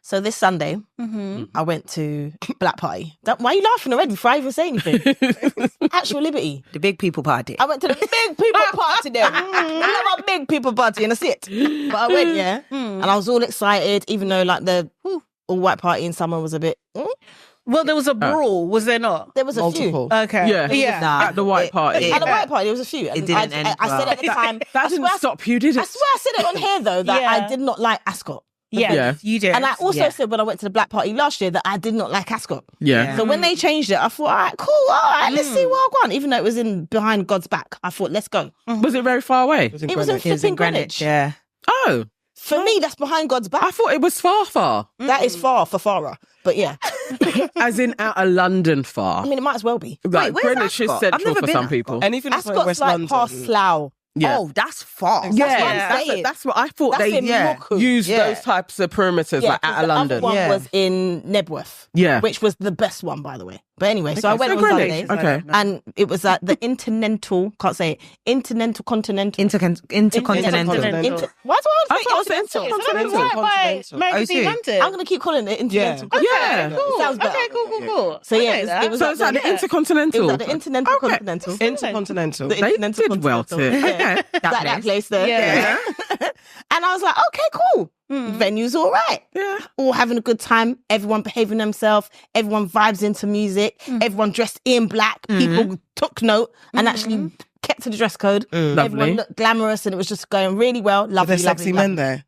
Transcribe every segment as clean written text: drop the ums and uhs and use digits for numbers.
So this Sunday, I went to Black Party. Why are you laughing already before I even say anything? Actual Liberty. The big people party. I went to the big people party there. I love a big people party and that's it. But I went, and I was all excited, even though like the all-white party in summer was a bit... Well, there was a brawl, was there not? There was a multiple. few. Okay. Yeah. At the white party. At the white party, there was a few. It didn't end I said well. at the time... That didn't stop you, did it? I swear I said it on here, though, that I did not like Ascot. Yeah, you did. And I also said when I went to the Black Party last year that I did not like Ascot. Yeah. So when they changed it, I thought, all right, cool, all right, let's see what I want. Even though it was in behind God's back, I thought, let's go. Was it very far away? It was in flipping Greenwich. Yeah. Oh. For me, that's behind God's back. I thought it was far. That is far for Farrah. But yeah. As in out of London far. I mean, it might as well be. Like, where's Greenwich is Ascot? I've central never for been some to people. Anything that's like Ascot's West like London. past Slough. Yeah. Oh, that's far. That's what I'm saying. That's what I thought. That's They in Morecambe. use those types of perimeters like out of London. The other one was in Nebworth. Yeah. Which was the best one, by the way. But anyway, so I went on Greenwich. Sunday. Okay. And it was at the Intercontinental, can't say it, Intercontinental. Intercontinental. Why do I I want thought to say it was Intercontinental? Right by Magazine London. I'm going to keep calling it Intercontinental. Yeah. Cool. Sounds better. Okay, cool. So yeah, I know that. it was So it's like the It Intercontinental. was at the Intercontinental. Intercontinental. The They Intercontinental did well to Continental. it. Yeah. Okay. That place there. Yeah. And I was like, okay, cool. Venue's all right. Yeah. All having a good time. Everyone behaving themselves. Everyone vibes into music. Everyone dressed in black. People took note and actually kept to the dress code. Lovely. Everyone looked glamorous and it was just going really well. Were Lovely, there sexy men there?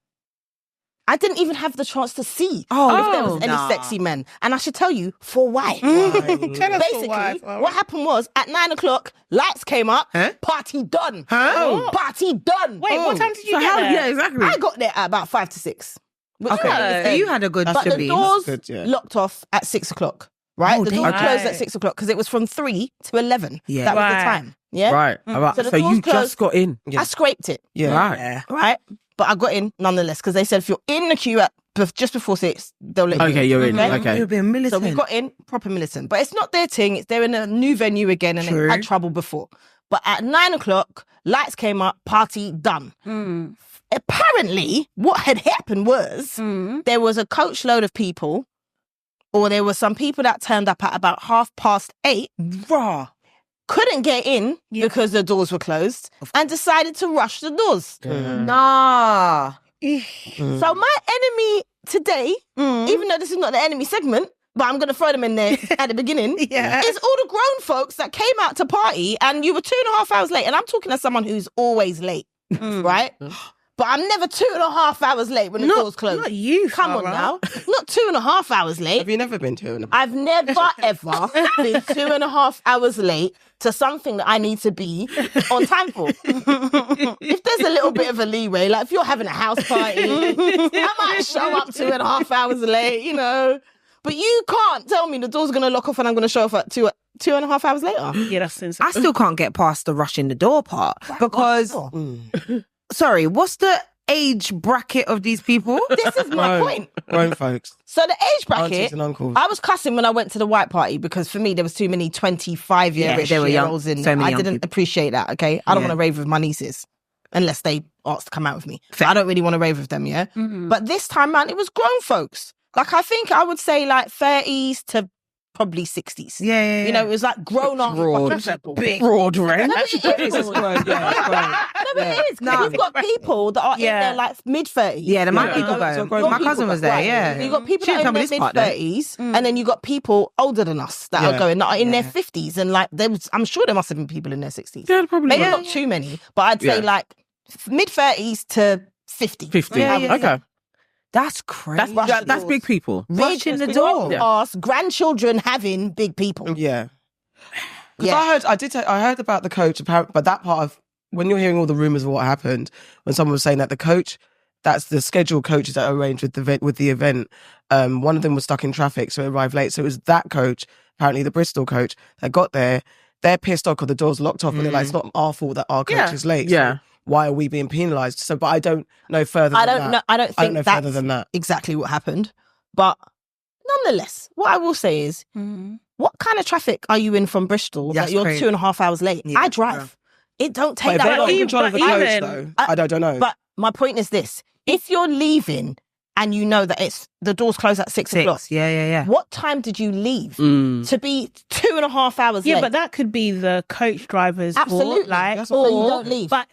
I didn't even have the chance to see if there was any sexy men. And I should tell you, for why. Tell us Basically, what happened was, at 9 o'clock, lights came up, party done. Party done. Wait, what time did you So get how? there? Yeah, exactly. I got there at about 5 to 6. Okay. So you had a good But the shibby. doors Good, yeah. locked off at 6 o'clock, right? Oh, the doors damn. closed Right. at 6 o'clock because it was from 3 to 11. Yeah. That was the Right. time. Yeah? Right. All right. So the So doors you closed. just got in. I scraped it, Yeah. Right. right? But I got in nonetheless because they said if you're in the queue at just before 6, they'll let you Okay, in. you're in. Okay? Okay. You're being militant. So we got in proper militant. But it's not their thing. They're in a new venue again and True. they had trouble before. But at 9 o'clock, lights came up, party done. Apparently, what had happened was there was a coach load of people, or there were some people that turned up at about 8:30, raw. couldn't get in because the doors were closed, and decided to rush the doors. Nah. So my enemy today, even though this is not the enemy segment, but I'm going to throw them in there at the beginning, is all the grown folks that came out to party and you were 2.5 hours late. And I'm talking as someone who's always late, right? But I'm never 2.5 hours late when the doors close. Not you, Come on Farrah. now. Not 2.5 hours late. Have you never been to an I've never, ever been 2.5 hours late to something that I need to be on time for. If there's a little bit of a leeway, like if you're having a house party, I might show up 2.5 hours late, you know. But you can't tell me the door's going to lock off and I'm going to show up at 2.5 hours later. Yeah, that's insane. I still can't get past the rush in the door part because, sorry, what's the age bracket of these people? This is my point. grown folks? So the age bracket, Aunties and uncles. I was cussing when I went to the white party because for me there was too many 25-year-ish they were young. girls in So there. many I young didn't people. appreciate that, okay? I don't Yeah. want to rave with my nieces unless they ask to come out with me. So I don't really want to rave with them, yeah? But this time, man, it was grown folks. Like I think I would say like 30s to probably 60s. Yeah. You know, it was like grown up. big. Broad range. No, but it is. No, but it is. Nah. You've got people that are in Yeah. their like mid-30s. Yeah, the Yeah. people So go. grown My people cousin was Right. there, yeah. You got people She that didn't are tell in me their this part, though. mid-30s, and then you got people older than us that are going, that are in their 50s, and like I'm sure there must have been people in their 60s. Yeah, probably. Maybe Yeah. not too many, but I'd say like mid-30s to 50. 50. Yeah. Okay. That's crazy. That's big people. Rushing the door. Us grandchildren having big people. Yeah. Because I heard about the coach, but that part of, when you're hearing all the rumours of what happened, when someone was saying that the coach, that's the scheduled coaches that arranged with the event, one of them was stuck in traffic, so it arrived late. So it was that coach, apparently the Bristol coach, that got there. They're pissed off because the door's locked off, and they're like, it's not our fault that our coach is late. Yeah. So why are we being penalised? So, but I don't know further than that. I don't think know that's further than that. exactly what happened. But nonetheless, what I will say is, what kind of traffic are you in from Bristol That's that you're crazy. 2.5 hours late? Yeah. I drive. It don't But take if that they're not long. in control of the but coach, even- though, I don't know. But my point is this. If you're leaving and you know that it's the doors close at 6 o'clock. Yeah. What time did you leave to be 2.5 hours late? Yeah, but that could be the coach driver's Absolutely. fault, like, That's what- so you don't leave. I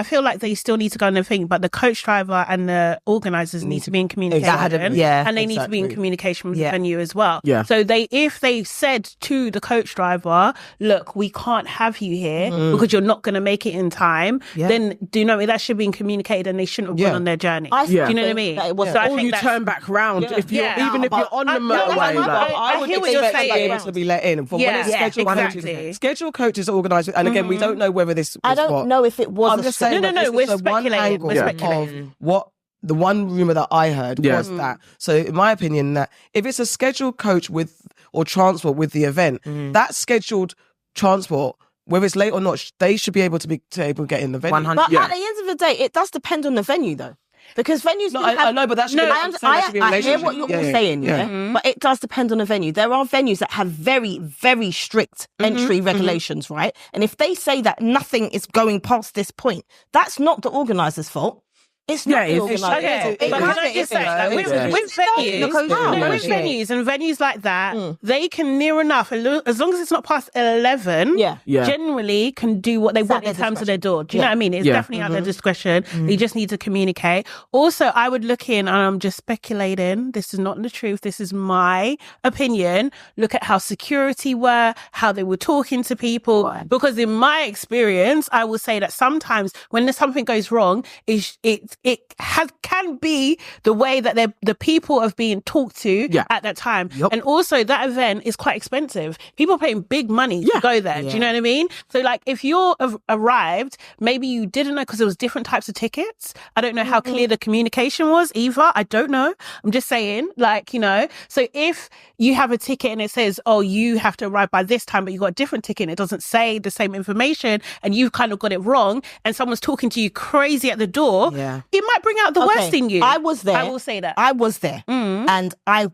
feel like they still need to go on the thing, but the coach driver and the organisers need to be in communication. Exactly. And they need to be in Exactly. communication with the venue as well. Yeah. So if they said to the coach driver, look, we can't have you here because you're not going to make it in time, then do you know what I mean? That should be communicated and they shouldn't have gone on their journey. I Do you know think what I mean? that it was- So I Or think you that's- turn back round if you're even if you're on the motorway. no, like- I would hear what you're expect to be saying. able to be let in. For when Yeah, it's scheduled exactly. coaches, scheduled coaches are organised, and again, we don't know whether this. I was don't what. know if it was. I'm just saying. No, that this we're is the one speculating. angle We're speculating. of what the one rumor that I heard was that. So, in my opinion, that if it's a scheduled coach with or transport with the event, that scheduled transport, whether it's late or not, they should be able to get in the venue. 100. But at the end of the day, it does depend on the venue, though. Because venues No, can I have... know, but that should be. I hear what you're all saying, yeah. but it does depend on the venue. There are venues that have very, very strict entry regulations, right? And if they say that nothing is going past this point, that's not the organiser's fault. It's not the it's- organiser's Okay, fault. but can I just say, like, with venues like that, they can near enough, as long as it's not past 11, Yeah. generally can do what they want in their terms of their door. Do you know what I mean? It's Yeah. definitely at their discretion. They just need to communicate. Also, I would look in, and I'm just speculating, this is not the truth, this is my opinion, look at how security were, how they were talking to people, because in my experience, I will say that sometimes when something goes wrong, can be the way that the people are being talked to at that time. And also that event is quite expensive. People are paying big money to go there. Do you know what I mean? So like if you're arrived, maybe you didn't know because there was different types of tickets. I don't know how clear the communication was either. I don't know. I'm just saying, like, you know, so if you have a ticket and it says, oh, you have to arrive by this time, but you got a different ticket and it doesn't say the same information and you've kind of got it wrong and someone's talking to you crazy at the door, it might bring out the worst in you. I was there. I will say that. I was there. And I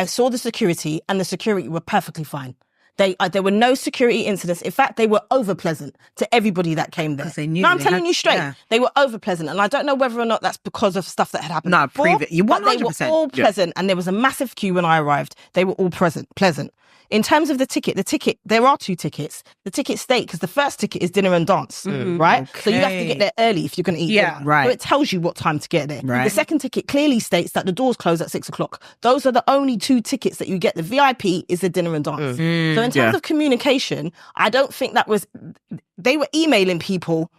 saw the security, and the security were perfectly fine. There were no security incidents. In fact, they were over pleasant to everybody that came there. They knew no, I'm they telling had- you straight. yeah. They were over pleasant. And I don't know whether or not that's because of stuff that had happened No, before. you But they were 100%. all pleasant, and there was a massive queue when I arrived. They were all pleasant. In terms of the ticket, there are two tickets. The ticket state, because the first ticket is dinner and dance, right? So you have to get there early if you're going to eat dinner. Right. So it tells you what time to get there. Right. The second ticket clearly states that the doors close at 6 o'clock. Those are the only two tickets that you get. The VIP is the dinner and dance. So in terms of communication, I don't think that was... They were emailing people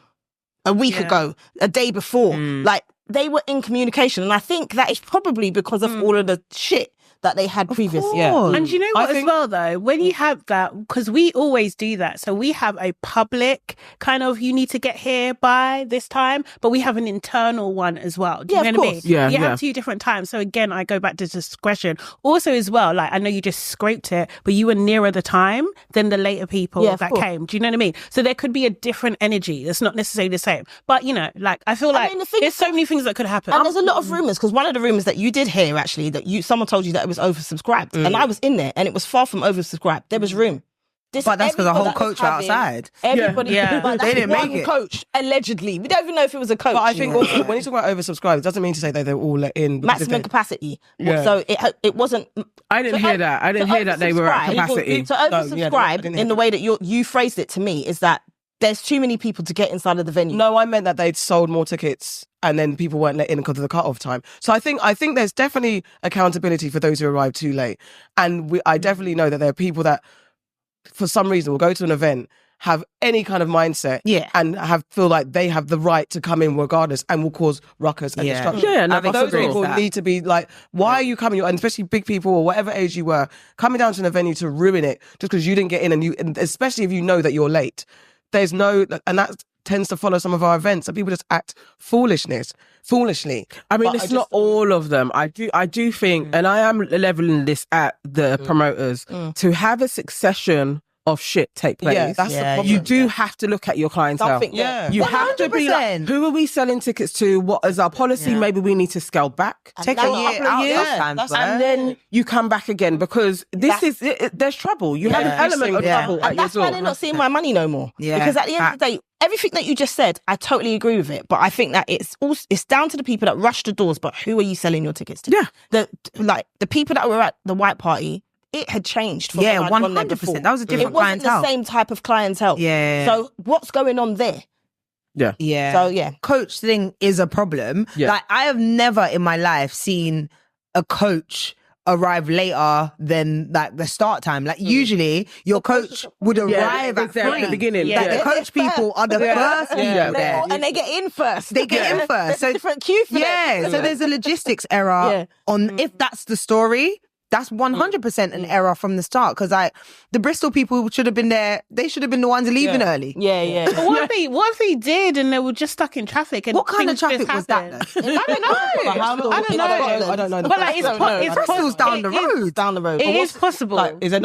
a week ago, a day before. Like, they were in communication. And I think that is probably because of all of the shit that they had previously. And you know what I think- as well though, when you have that, because we always do that. So we have a public kind of, you need to get here by this time, but we have an internal one as well. Do you Yeah, know of what I mean? course. Yeah, You yeah. have two different times. So again, I go back to discretion. Also as well, like I know you just scraped it, but you were nearer the time than the later people Yeah, of that course. came. Do you know what I mean? So there could be a different energy. That's not necessarily the same. But you know, like I feel like mean, the thing there's is- so many things that could happen. And there's a lot of rumours, because one of the rumours that you did hear, actually, that someone told you that it was oversubscribed. And I was in there, and it was far from oversubscribed. There was room. But that's because the whole everybody coach that were was outside. Everybody, Yeah. but They that's didn't one make it. coach, allegedly. We don't even know if it was a coach. But I think also when you talk about oversubscribed, it doesn't mean to say that they're all let in. because maximum if they- capacity. Yeah. So it wasn't. I didn't So hear that. I didn't hear that they were at oversubscribe- capacity. To No, yeah, I oversubscribe didn't hear in the that. way that you phrased it to me is that there's too many people to get inside of the venue. No, I meant that they'd sold more tickets and then people weren't let in because of the cut-off time. So I think there's definitely accountability for those who arrive too late. And I definitely know that there are people that, for some reason, will go to an event, have any kind of mindset, and feel like they have the right to come in regardless and will cause ruckus and destruction. Yeah, no, I think I Those agree. people need to be like, why are you coming? And especially big people or whatever age you were, coming down to an venue to ruin it just because you didn't get in, and especially if you know that you're late. There's no, and that tends to follow some of our events, and people just act foolishly. I mean, But it's I not just- all of them. I do think, and I am leveling this at the promoters, to have a succession of shit take place, Yeah, that's the problem. you do have to look at your clientele. You have to be like, who are we selling tickets to? What is our policy? Maybe we need to scale back. Take a year out sometimes, and then you come back again because there's trouble. You have an element of trouble at And your that's why door. they're not seeing my money no more. Yeah. Because at the end of the day, everything that you just said, I totally agree with it. But I think that it's down to the people that rush the doors. But who are you selling your tickets to? Yeah. The people that were at the white party, it had changed. From when I'd gone there before. 100%. That was a different clientele. It wasn't the same type of clientele. Yeah. So what's going on there? Yeah. Yeah. So yeah. Coach thing is a problem. Yeah. Like, I have never in my life seen a coach arrive later than like the start time. Like, usually your coach would arrive at there 3. at the beginning. Like, the coach people are the first people there. And they get in first. They get in first. There's So a different queue for them. so there's a logistics error on if that's the story. That's 100% an error from the start, because the Bristol people should have been there. They should have been the ones leaving early. Yeah. But what if they did and they were just stuck in traffic? And What kind of things just traffic was that? happened? Though? I don't know. I don't know. But like, it's Bristol's down the road. Down the road. It is possible. Like, is there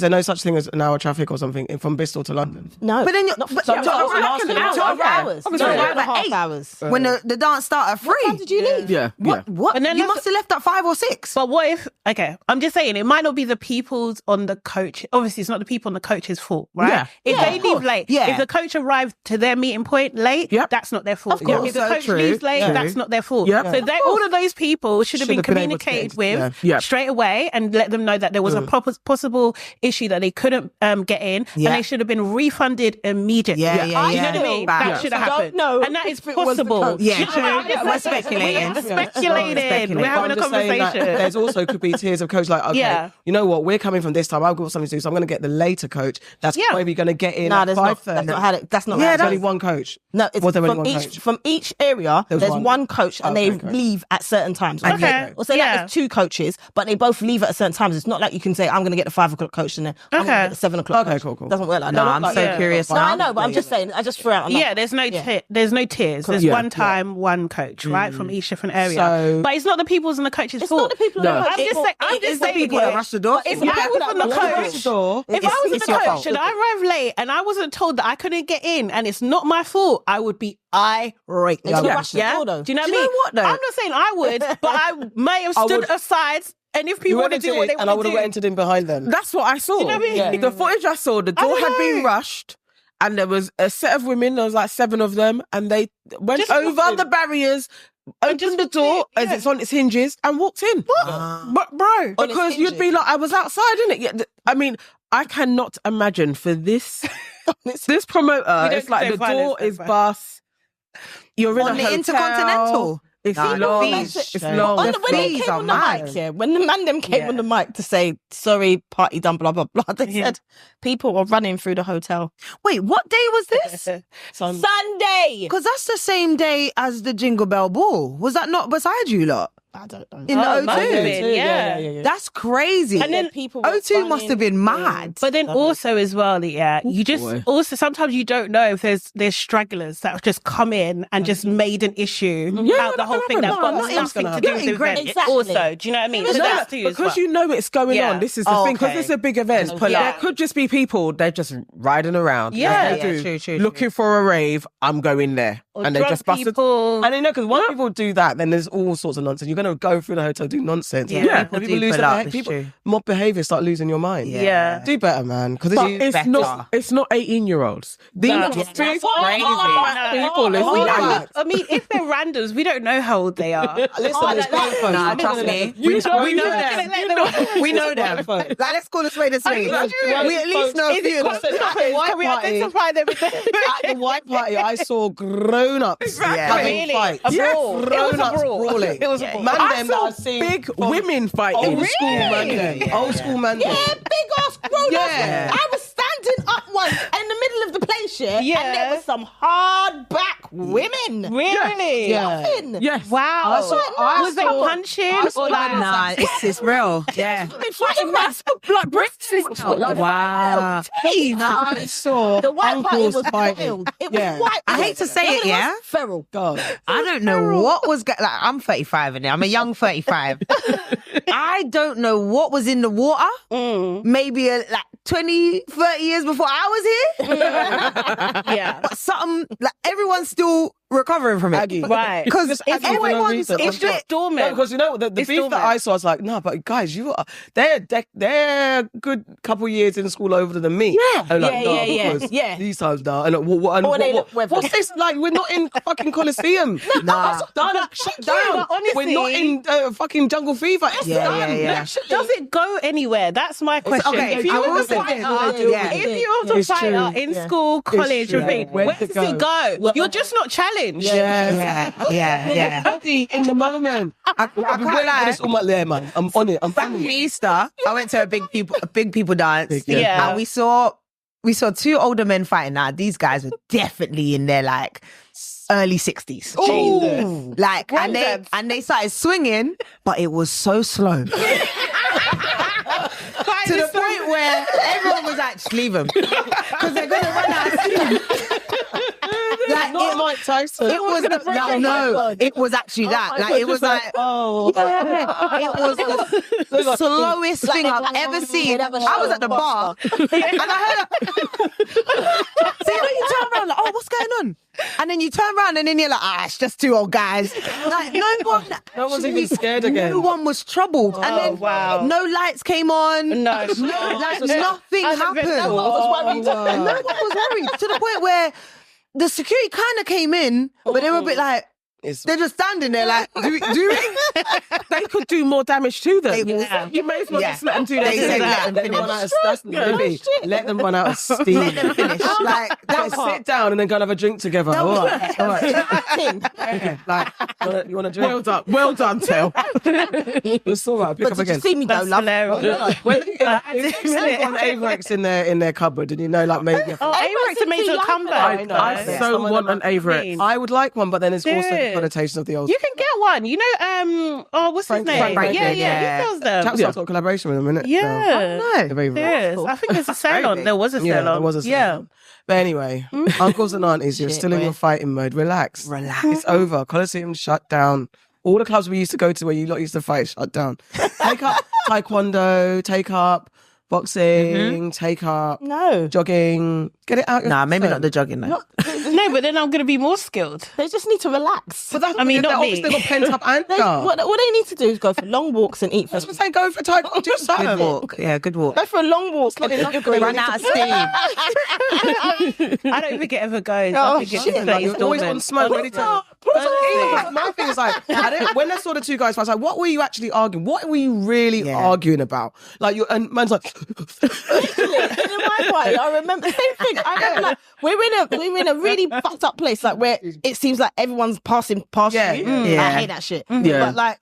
no such thing as an hour traffic or something from Bristol to London? No. But then hours. Obviously, No, like 2.5 8. hours. When the dance started at 3. What time did you leave? Yeah. What? And then You that's- must have left at 5 or 6. But what if, okay, I'm just saying, it might not be the people's on the coach. Obviously, it's not the people on the coach's fault, right? Yeah. If Yeah, they of leave course. late, Yeah. if the coach arrived to their meeting point late, Yep. that's not their fault. Of course. If the So coach true. leaves late, True. that's not their fault. Yep. So all of those people should have been Should have been able to communicated get- with Yeah. straight away and let them know that there was a possible issue that they couldn't get in, Yeah. and they should have been refunded immediately. Yeah. Do you know what I mean? Bad. That should have I don't happened. know And that is if it was the possible. coach. Yeah. You know, I'm just We're saying, speculating. We're speculating. We're having a I'm just saying that conversation. there's also could be tiers of coach like, okay, Yeah. you know what, we're coming from this time, I've got something to do, so I'm going to get the later coach. That's maybe going to get in No, at that's not 5:30. how it. That's not. Yeah, how it There's goes. only one coach. No, it's Was there only from one each coach? from each area. There was There's one. one coach, and Okay, they okay. leave at certain times. Okay. Or say Yeah. like there's 2 coaches, but they both leave at certain times. It's not like you can say I'm going to get the 5 o'clock coach and then I'm going to Okay. get the 7 o'clock. Okay, coach. cool. Doesn't work like No, that. I'm Like, so curious No, now. I know, but I'm just saying. I just threw out. Yeah, there's no there's no tiers. There's Yeah. one time, one coach, right, from each different area. So- but it's not the people's and the coaches' It's fault. not the people. No. that I'm just saying. I'm It just is the saying. people that rush the door. If I was on the coach, if I was It's on your the fault. coach and I arrived late and I wasn't told that I couldn't get in and it's not my fault, I would be irate. It's not rush the door, though. Do you know Do what I you mean? know what, though? I'm not saying I would, but I may have stood would- aside. And if You people would want to have do what they and I want would to have do, entered in behind them. That's what I saw. You know what I mean? The footage I saw, the door had been rushed, and there was a set of women. There was like 7 of them, and they went Just over walked in. the barriers, opened the door as it's on its hinges, and walked in. But bro, On its because you'd be hinges. like, I was outside, innit? Yeah, I mean, I cannot imagine for this this promoter. don't It's like the condone violence, door that's is fine. bust. You're in On a the hotel. Intercontinental. It's Nah, long. fees. It's On long. When they fees came are on the mad. mic, when the man them came on the mic to say sorry, party done, blah blah blah, they said people were running through the hotel. Wait, what day was this? Sunday. Because that's the same day as the Jingle Bell Ball. Was that not beside you lot? I don't know. In the Oh, O2? must have been, yeah. That's crazy. And then people were O2 must have been mad. But then also as well, yeah, you just also sometimes you don't know if there's stragglers that have just come in and just made an issue out the whole thing that's got nothing to do with the event. Exactly. Also, do you know what I mean? So that's too as because well. you know it's going Yeah. on. This is the thing. Because it's a big event. pull There out. could just be people, they're just riding around. Yeah. Like they Yeah, do, true, looking for a rave. I'm going there. Or and they drunk just busted. people. And I know, because once people do that, then there's all sorts of nonsense. You're going to go through the hotel, do nonsense. Yeah, And people people do lose pull their up, it's people, true. mob behaviour, start losing your mind. Yeah. Do better, man. Because But it's not 18-year-olds. These are big Crazy. people. I mean, if they're randoms, we don't know how old they are. Listen, it's grown folks. Nah, I'm trust gonna- me. You know We know them. them. We know them. Like, let's call a spade a spade. We at least know a few. Can we identify them? At the white party, I saw grown-ups having Really? fights. A brawl. It was a Grown-ups brawl. brawling. It was a brawl. Man, I them that saw I've seen big from women fighting. Old school man, them. Old school man. them. Yeah, big ass grown Yeah. I was standing up once in the middle of the place, and there was some hard back women. Really? Yeah. Nothing. Yes. Wow. Was they saw- punching or like? Nah, it's real. Yeah. Fighting Like British. Wow. I saw The white party uncles was fighting. wild. It Yeah. was white. I hate to say it, yeah. Feral. God. I don't know what was like. I'm 35 in it. I'm a young 35. I don't know what was in the water. Maybe like 20, 30 years before I was here. Yeah. But something, like, everyone's still recovering from it. Aggie. Right. Because It's just dormant. No, because you know the beef dormant. that I saw, I was like, no, but guys, they're a good couple years in school older than me. Yeah. And like, no, Yeah. because Yeah. these times now, and what's this like? We're not in fucking Coliseum. Nah. Shut down. honestly- We're not in fucking Jungle Fever. It's done. Yeah. Does it go anywhere? That's my question. okay, If you I were will a say fighter, this. Yeah. if you were a It's fighter true. in school, college, true. everything, Where where does does it it go? You're just not challenged. Yeah. Aggie, in the moment. I I've been can't waiting for lie. this all my layer, man. I'm on it. I'm Back on in it. Easter, I went to a big people dance. Yeah. And we saw 2 older men fighting. Now these guys were definitely in their like early 60s. Jesus. Like Granddads. and they started swinging, but it was so slow. To the point where everyone was like, just leave them. Because they're going to run out of steam. Like, Not Mike Tyson. it was no, it was actually that. Like, it was like, it was the slowest thing I've ever seen. I was at the bar and I heard, so you turn around like, oh, what's going on? And then you turn around and then you're like, it's just 2 old guys. Like, No one's even scared again. No one was troubled. And then no lights came on. No. Like, nothing happened. No one was worried. No one was worried. To the point where the security kind of came in, but they were a bit like, they're just standing there like, do we? They could do more damage to them. Yeah. You may as well just let them do They said that. let them finish. Let them run out of steam. Let them finish. Like, that part. Sit down and then go and have a drink together. All right. Like, you want to drink? Well done, Tel. It's all right. Pick But up did you again. see me though, love? If you've got an Averex in their cupboard, and you know, like maybe. Averex made a comeback. I so want an Averex. I would like one, but then it's also the Dude. connotation of the old. You can get one. You know, what's his name? Franklin, Yeah, yeah. he sells them. Chaps got a collaboration with them, innit? Yeah. No. Yes. I think there's a salon. There was a Yeah, salon. there was a salon. Yeah. But anyway, uncles and aunties, you're still in your fighting mode. Relax. It's over. Coliseum shut down. All the clubs we used to go to where you lot used to fight shut down. Take up taekwondo, take up boxing, take up jogging. Get it out. Nah, maybe not the jogging though. No, but then I'm going to be more skilled. They just need to relax. But that's I mean, not me. obviously got pent up anger. What they need to do is go for long walks and eat. That's what they go for taekwondo. Do something. Good walk. Yeah, good walk. Go for a long walk. Run out of steam. I don't think it ever goes. Oh, I think it's shit. just Like, you're always on smoke, ready to. My thing is like, when I saw the 2 guys, I was like, what were you actually arguing? What were you really arguing about? Like, and man's like, Literally, in my party, I remember the same thing. I remember like we're in a really fucked up place, like where it seems like everyone's passing past you. I hate that shit. But like,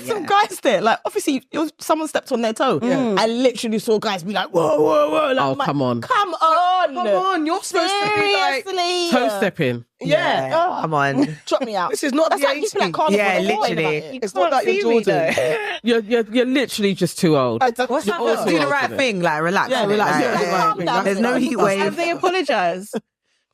some guys there, like obviously someone stepped on their toe. I literally saw guys be like, whoa. Like, Come on. Come on, you're supposed to be like seriously. Toe stepping. Yeah. Come on. Drop me out. This is not That's the like 80s. people at Carnival. Yeah, they're worried literally. about it. It's not like you're Jordan. You're literally just too old. What's that? Do the right thing. Like, relax. Yeah, relax. Like, Yeah, calm down. There's no heat Have wave. they apologise?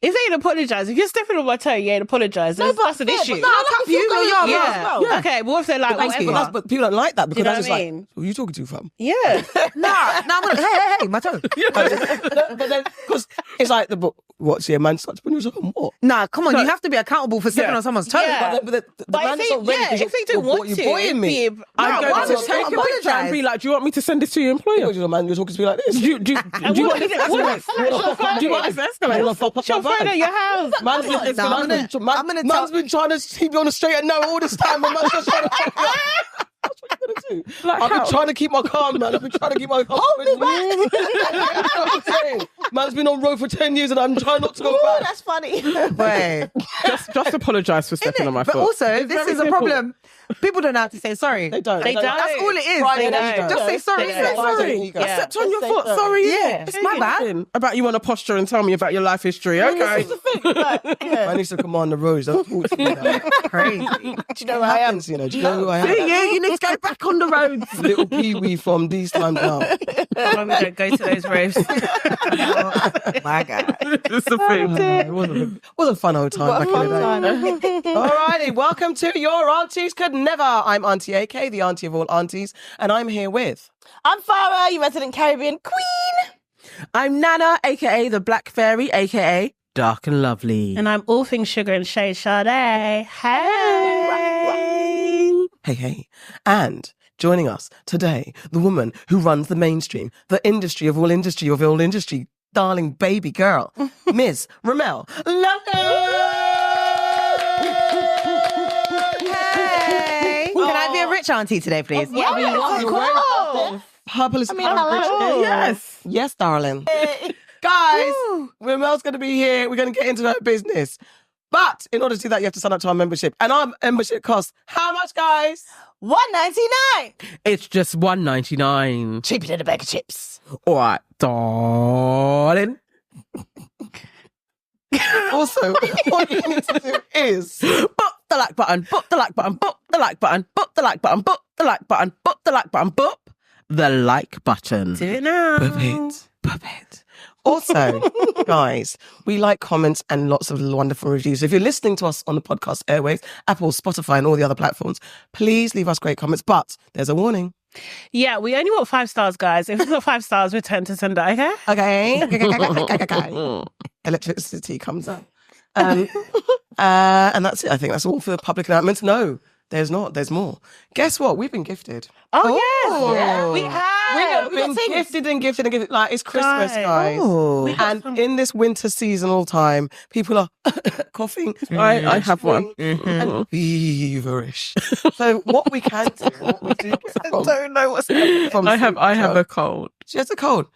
If they ain't apologise, if you're stepping on my toe, you ain't apologise. That's an issue. But no, tap you. Yeah. Okay, but what if they're like, whatever? But people don't like that because know that's just what I like, mean? who are you talking to, fam? Yeah. Nah, I'm gonna, hey, my toe. But then, because it's like, what's your man starts putting you on what? Nah, come on, you have to be accountable for stepping on someo's toe. Yeah. But the But man if is not they, ready yeah, because if they don't want you're to, boying me. I'm why going would to you take take a a picture. And be like, do you want me to send this to your employer? Man, you're talking to me like this. Do you want this escalate? Do you want this escalate? She'll find at your house. Man's been trying to keep you on the straight and narrow all this time, and man's just trying to check you out. That's what you're gonna do. I've been trying to keep my calm, man. I've been trying to keep my calm. Hold me back. That's what I'm saying. Man's been on road for 10 years, and I'm trying not to go back. That's funny. Wait. Just apologise for stepping on my But foot. also, this is a problem. People don't know how to say sorry. They don't. They don't. That's all it is. Right, Just say sorry. They Say don't. sorry. Yeah. I stepped on your foot. Sorry. Yeah, it's my bad. About you want a posture and tell me about your life history. Okay. I need to command the roads. Don't talk to me like that. Crazy. Do you know who I am? Do you know who I am? Yeah, you need to go back on the roads. Little Pee-wee from these times now. Why we don't go to those raves? My God. It's the thing. It was a fun old time back in the day. Alrighty, welcome to Your Aunties Could Never. I'm Auntie AK, the auntie of all aunties, and I'm here with... I'm Farrah, your resident Caribbean queen. I'm Nana, aka the Black Fairy, aka Dark and Lovely. And I'm all things sugar and shade Sade. Hey. Hey. And joining us today, the woman who runs the mainstream, the industry of all industry, darling baby girl, Miss Remel London. Hey. Can I be a rich auntie today, please? Purple is hello. Yes, darling. Guys, Remel's going to be here. We're going to get into her business. But in order to do that, you have to sign up to our membership. And our membership costs how much, guys? $1.99. It's just $1.99. Cheaper than a bag of chips. All right, darling. Also, what you need to do is book the like button, book the like button, book the like button, book the like button, book the like button, book the like button, book the like button. Do it now. Boop it. Also, guys, we like comments and lots of wonderful reviews. If you're listening to us on the podcast airwaves, Apple, Spotify, and all the other platforms, please leave us great comments. But there's a warning. Yeah, we only want 5 stars, guys. If we've got 5 stars, we turn to sender, okay? Okay. Electricity comes up. And that's it. I think that's all for the public announcements. No, there's not. There's more. Guess what? We've been gifted. Oh, yes. Yeah, we have. We've been gifted and gifted and gifted. Like, it's Christmas, guys. And in this winter seasonal time, people are coughing. I have one. And feverish. So what we can do, I don't know what's happening from I have a cold. She has a cold.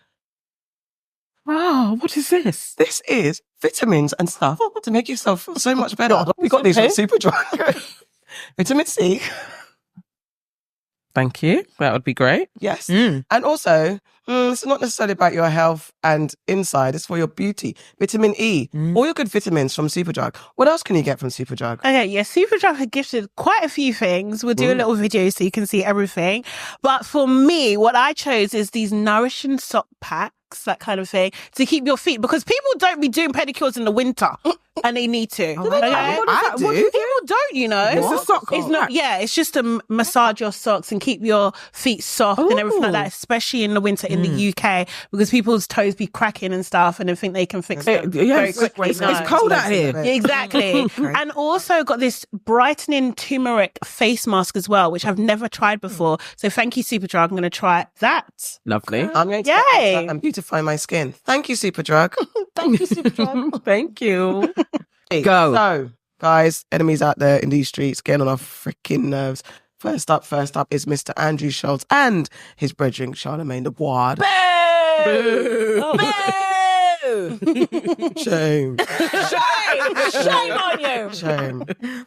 Wow, what is this? This is vitamins and stuff to make yourself feel so much better. We got these from Superdrug. Vitamin C. Thank you. That would be great. Yes. And also, it's not necessarily about your health and inside. It's for your beauty. Vitamin E. All your good vitamins from Superdrug. What else can you get from Superdrug? Okay, yeah, Superdrug have gifted quite a few things. We'll do a little video so you can see everything. But for me, what I chose is these nourishing sock packs, that kind of thing, to keep your feet, because people don't be doing pedicures in the winter. And they need to. I do. People don't, you know. It's a sock. It's not. Yeah, it's just to massage your socks and keep your feet soft and everything like that, especially in the winter in the UK, because people's toes be cracking and stuff, and they think they can fix it very quickly. It's cold out here. Exactly. And also got this brightening turmeric face mask as well, which I've never tried before. So thank you, Superdrug. I'm going to try that. Lovely. I'm going to get that and beautify my skin. Thank you, Superdrug. Thank you, Superdrug. Thank you. Go. So, guys, enemies out there in these streets getting on our freaking nerves. First up is Mr. Andrew Schulz and his brethren, Charlamagne the Ward. Boo! Boo! Shame. Shame on you. Shame.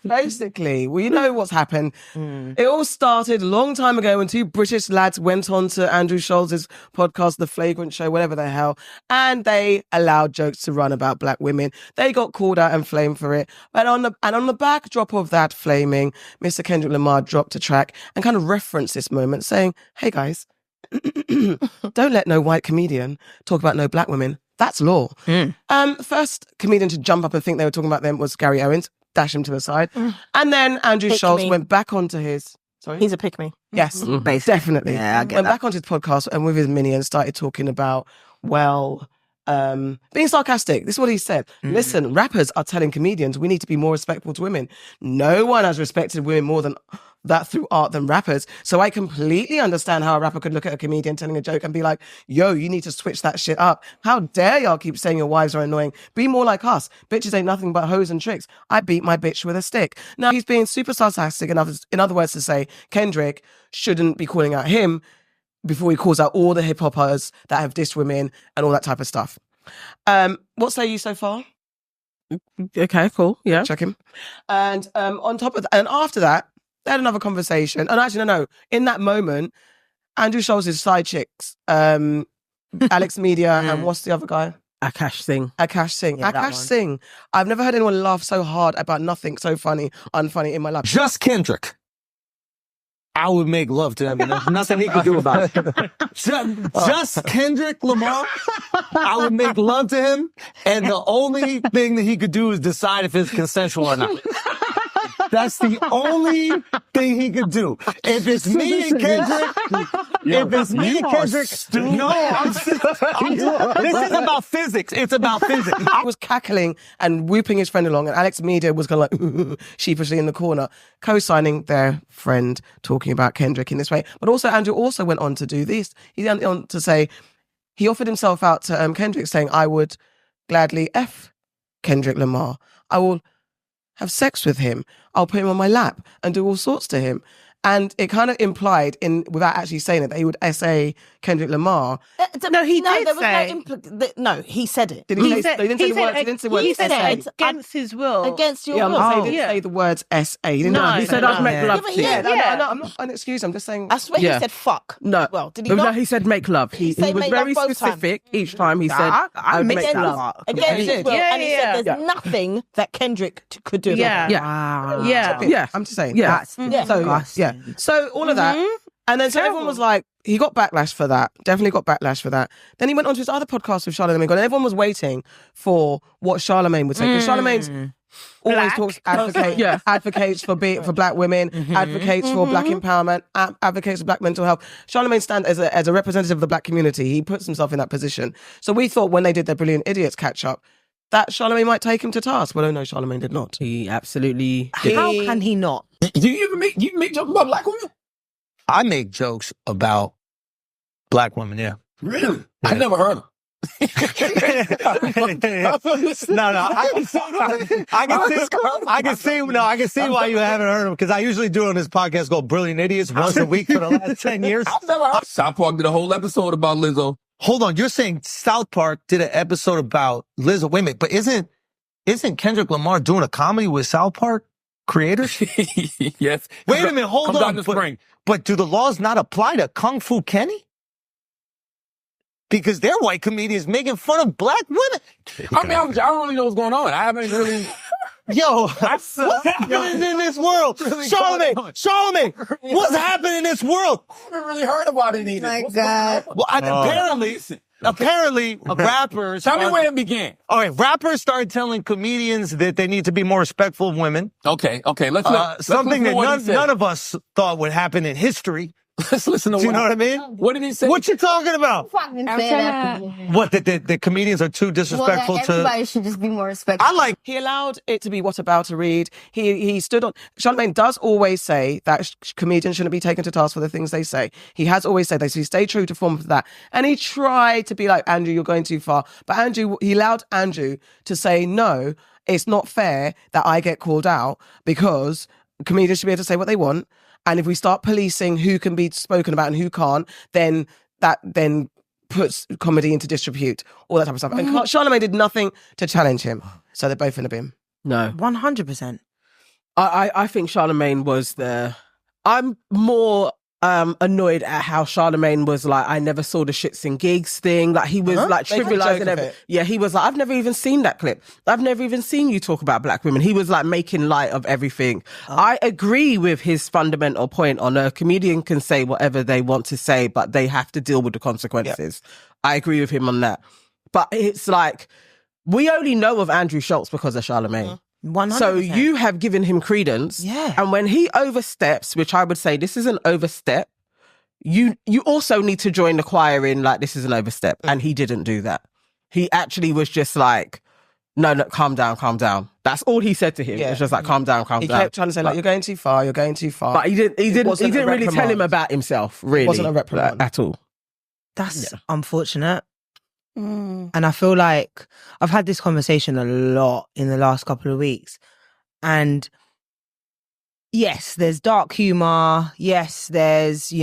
Basically, we know what's happened. It all started a long time ago when 2 British lads went on to Andrew Schulz's podcast, The Flagrant Show, whatever the hell, and they allowed jokes to run about black women. They got called out and flamed for it. But on the backdrop of that flaming, Mr. Kendrick Lemar dropped a track and kind of referenced this moment, saying, "Hey guys, don't let no white comedian talk about no black women. That's law." First comedian to jump up and think they were talking about them was Gary Owens, dash him to the side. And then Andrew Schulz went back onto his... Sorry? He's a pick-me. Yes, definitely. Yeah, I get went that. back onto his podcast and with his minion started talking about, being sarcastic. This is what he said. Listen, rappers are telling comedians we need to be more respectful to women. No one has respected women more than that through art than rappers. So I completely understand how a rapper could look at a comedian telling a joke and be like, yo, you need to switch that shit up. How dare y'all keep saying your wives are annoying? Be more like us. Bitches ain't nothing but hoes and tricks. I beat my bitch with a stick. Now he's being super sarcastic, in other words to say Kendrick shouldn't be calling out him before he calls out all the hip hoppers that have dissed women and all that type of stuff. What say you so far? Okay, cool. Yeah. Check him. And on top of that, and after that, they had another conversation. And actually, no. In that moment, Andrew Schulz's side chicks, Alex Media, and what's the other guy? Akash Singh. Yeah, Akash Singh. I've never heard anyone laugh so hard about nothing so unfunny in my life. Just Kendrick. I would make love to him, and there's nothing he could do about it. Just Kendrick Lamar, I would make love to him, and the only thing that he could do is decide if it's consensual or not. That's the only thing he could do. If it's me and Kendrick, this is about physics. It's about physics. I was cackling and whooping his friend along, and Alex Media was kind of like sheepishly in the corner, co-signing their friend talking about Kendrick in this way. But also, Andrew also went on to do this. He went on to say he offered himself out to Kendrick, saying, "I would gladly F Kendrick Lamar. I will have sex with him. I'll put him on my lap and do all sorts to him." And it kind of implied, without actually saying it, that he would SA Kendrick Lamar. No, he did say. No, he said it. Did he say? He didn't say the words. He didn't say the words. He said SA. it against his will. Against your will. He didn't say the words SA. He said I'd make love to you. I'm not an excuse. I'm just saying. I swear he said fuck. No. Well, did he not? No, he said make love. He was very specific each time he said I'd make love. Against his will. And he said there's nothing that Kendrick could do. Yeah. I'm just saying. Yeah. So all of that. And then so everyone was like, he got backlash for that. Definitely got backlash for that. Then he went on to his other podcast with Charlamagne, and everyone was waiting for what Charlamagne would say. Because Charlamagne's always advocates for black women, advocates for black empowerment, advocates for black mental health. Charlamagne stands as a representative of the black community. He puts himself in that position. So we thought when they did their Brilliant Idiots catch up, that Charlamagne might take him to task. Well, no, Charlamagne did not. He absolutely did. How can he not? Do you ever make jokes about black women? I make jokes about black women, yeah. Really? I never heard them. I can see why you haven't heard them, because I usually do on this podcast called Brilliant Idiots once a week for the last 10 years. I've never heard. South Park did a whole episode about Lizzo. Hold on, you're saying South Park did an episode about Lizzo? Wait a minute, but isn't Kendrick Lamar doing a comedy with South Park creators? Yes. Wait a minute, hold on. But do the laws not apply to Kung Fu Kenny? Because they're white comedians making fun of black women. I mean, I don't really know what's going on. I haven't really... Yo, what's happening in this world? Charlamagne, what's happening in this world? I haven't really heard about it either. My God. Well, apparently, rappers... Tell me where it began. All right, rappers started telling comedians that they need to be more respectful of women. Okay. Something that none of us thought would happen in history. Let's listen to Do you know what I mean? What did he say? What you talking about? What, that the comedians are too disrespectful to... Everybody should just be more respectful. He allowed it to be what about to read. He stood on... Charlamagne does always say that comedians shouldn't be taken to task for the things they say. He has always said that, so he stayed true to form for that. And he tried to be like, Andrew, you're going too far. But he allowed Andrew to say, no, it's not fair that I get called out, because comedians should be able to say what they want. And if we start policing who can be spoken about and who can't, then that puts comedy into disrepute, all that type of stuff. And Charlamagne did nothing to challenge him. So they're both in the bin. No. 100%. I think Charlamagne was I'm more annoyed at how Charlamagne was like, I never saw the shits and gigs thing. Like, he was like trivializing everything. Yeah, he was like, I've never even seen that clip. I've never even seen you talk about black women. He was like making light of everything. I agree with his fundamental point on a comedian can say whatever they want to say, but they have to deal with the consequences. Yep. I agree with him on that. But it's like, we only know of Andrew Schulz because of Charlamagne. 100%. So you have given him credence. Yeah. And when he oversteps, which I would say this is an overstep, you also need to join the choir in like, this is an overstep. And he didn't do that. He actually was just like, no, calm down. That's all he said to him. Yeah. It was just like, calm down. He kept trying to say, like, you're going too far. But he didn't really tell him about himself, really. It wasn't a reprimand. At all. That's unfortunate. And I feel like I've had this conversation a lot in the last couple of weeks. And yes, there's dark humor. Yes, there's,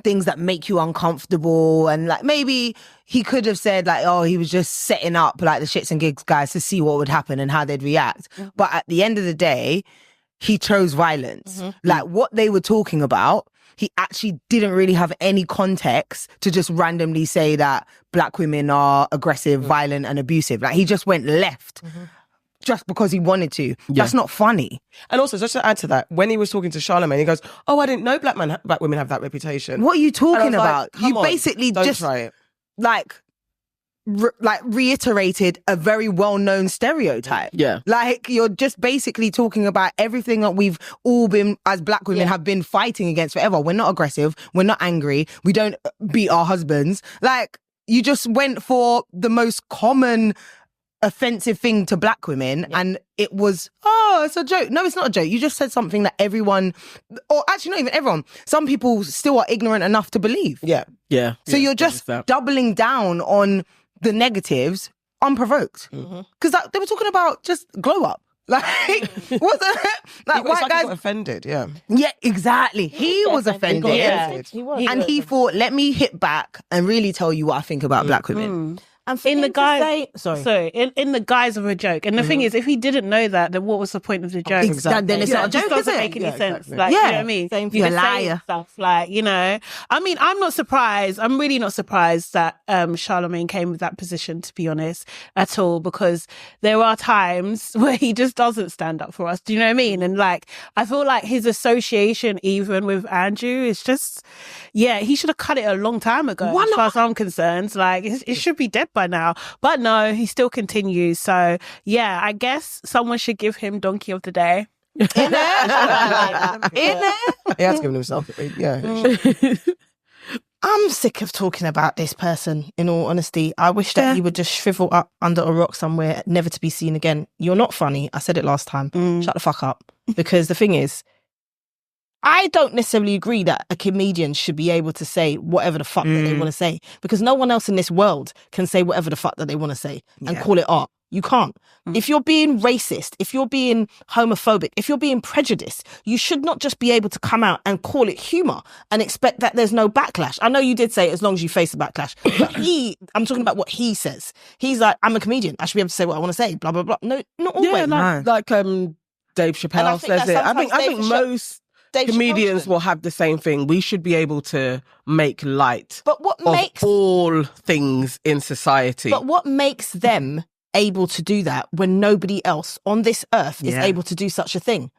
things that make you uncomfortable. And like, maybe he could have said like, oh, he was just setting up like the Shits and Gigs guys to see what would happen and how they'd react. Mm-hmm. But at the end of the day, he chose violence. Mm-hmm. Like, what they were talking about, he actually didn't really have any context to just randomly say that black women are aggressive, violent and abusive. Like, he just went left just because he wanted to. Yeah. That's not funny. And also, just to add to that, when he was talking to Charlamagne, he goes, oh, I didn't know black women have that reputation. What are you talking about? Like, you basically don't just... try it. Like, reiterated a very well-known stereotype. Yeah. Like, you're just basically talking about everything that we've all been, as black women, have been fighting against forever. We're not aggressive. We're not angry. We don't beat our husbands. Like, you just went for the most common offensive thing to black women, and it was, it's a joke. No, it's not a joke. You just said something that everyone, or actually not even everyone, some people still are ignorant enough to believe. Yeah. So you're just doubling down on the negatives unprovoked. Because they were talking about just glow up. Like, what's that? Like, white guys got offended, yeah. Yeah, exactly. He was offended. He was. And he thought, let me hit back and really tell you what I think about black women. And for in the him to guise, say, in the guise of a joke. And the thing is, if he didn't know that, then what was the point of the joke? Exactly. Then it's not a joke, It doesn't is it? make any sense. Exactly. Like, you know what I mean? Same You for just a say liar. stuff like, you know. I mean, I'm not surprised. I'm really not surprised that Charlamagne came with that position, to be honest, at all, because there are times where he just doesn't stand up for us. Do you know what I mean? And like, I feel like his association even with Andrew is just, he should have cut it a long time ago, as far as I'm concerned. Like, it should be dead by now. But no, he still continues. So yeah, I guess someone should give him Donkey of the Day. In there? He has given himself, I'm sick of talking about this person, in all honesty. I wish that he would just shrivel up under a rock somewhere, never to be seen again. You're not funny. I said it last time. Shut the fuck up. Because the thing is, I don't necessarily agree that a comedian should be able to say whatever the fuck that they want to say, because no one else in this world can say whatever the fuck that they want to say and call it art. You can't. If you're being racist, if you're being homophobic, if you're being prejudiced, you should not just be able to come out and call it humor and expect that there's no backlash. I know you did say as long as you face the backlash, but I'm talking about what he says. He's like, I'm a comedian. I should be able to say what I want to say, blah, blah, blah. No, not always. Yeah, like Dave Chappelle says it. I think most comedians will have the same thing. We should be able to make light of all things in society. But what makes them able to do that when nobody else on this earth is able to do such a thing?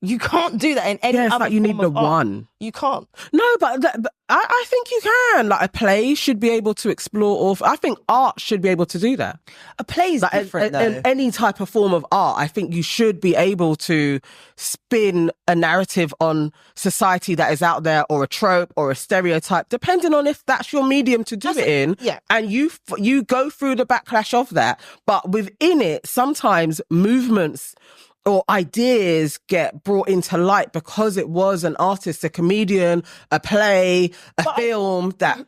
You can't do that in any other like you need the one. You can't. No, but I think you can. Like, a play should be able to explore, I think art should be able to do that. A play is like different, though. Any type of form of art, I think you should be able to spin a narrative on society that is out there, or a trope or a stereotype, depending on if that's your medium to do it in. Yeah. And you go through the backlash of that. But within it, sometimes movements or ideas get brought into light because it was an artist, a comedian, a play, film that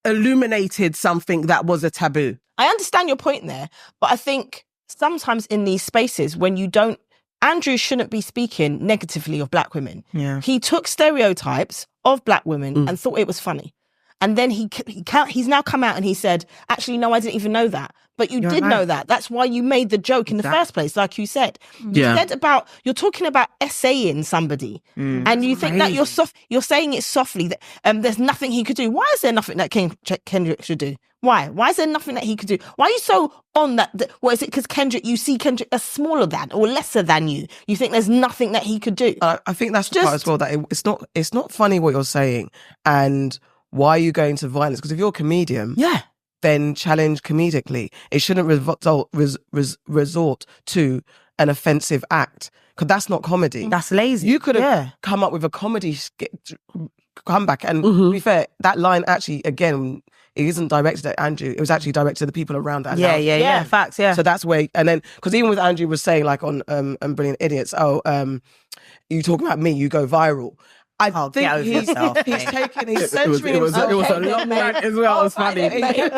illuminated something that was a taboo. I understand your point there, but I think sometimes in these spaces when you don't, Andrew shouldn't be speaking negatively of black women. Yeah. He took stereotypes of black women and thought it was funny. And then he's now come out and he said, actually, no, I didn't even know that. But you did know that. That's why you made the joke in the first place, like you said. You said you're talking about essaying somebody. And you think that you're saying it softly, that there's nothing he could do. Why is there nothing that Kendrick should do? Why? Why is there nothing that he could do? Why are you so on that? What is it? Because you see Kendrick as smaller than or lesser than you. You think there's nothing that he could do. I think that's the part as well, that it's not funny what you're saying. And why are you going to violence? Because if you're a comedian, then challenge comedically. It shouldn't resort to an offensive act, because that's not comedy. That's lazy. You could have come up with a comedy comeback. And to be fair, that line actually, again, it isn't directed at Andrew. It was actually directed to the people around that. Yeah. Facts, So that's where, and then, because even with Andrew was saying, like on Brilliant Idiots, you talk about me, you go viral. I think he's censoring himself. It was a long rant as well. It was funny. He kept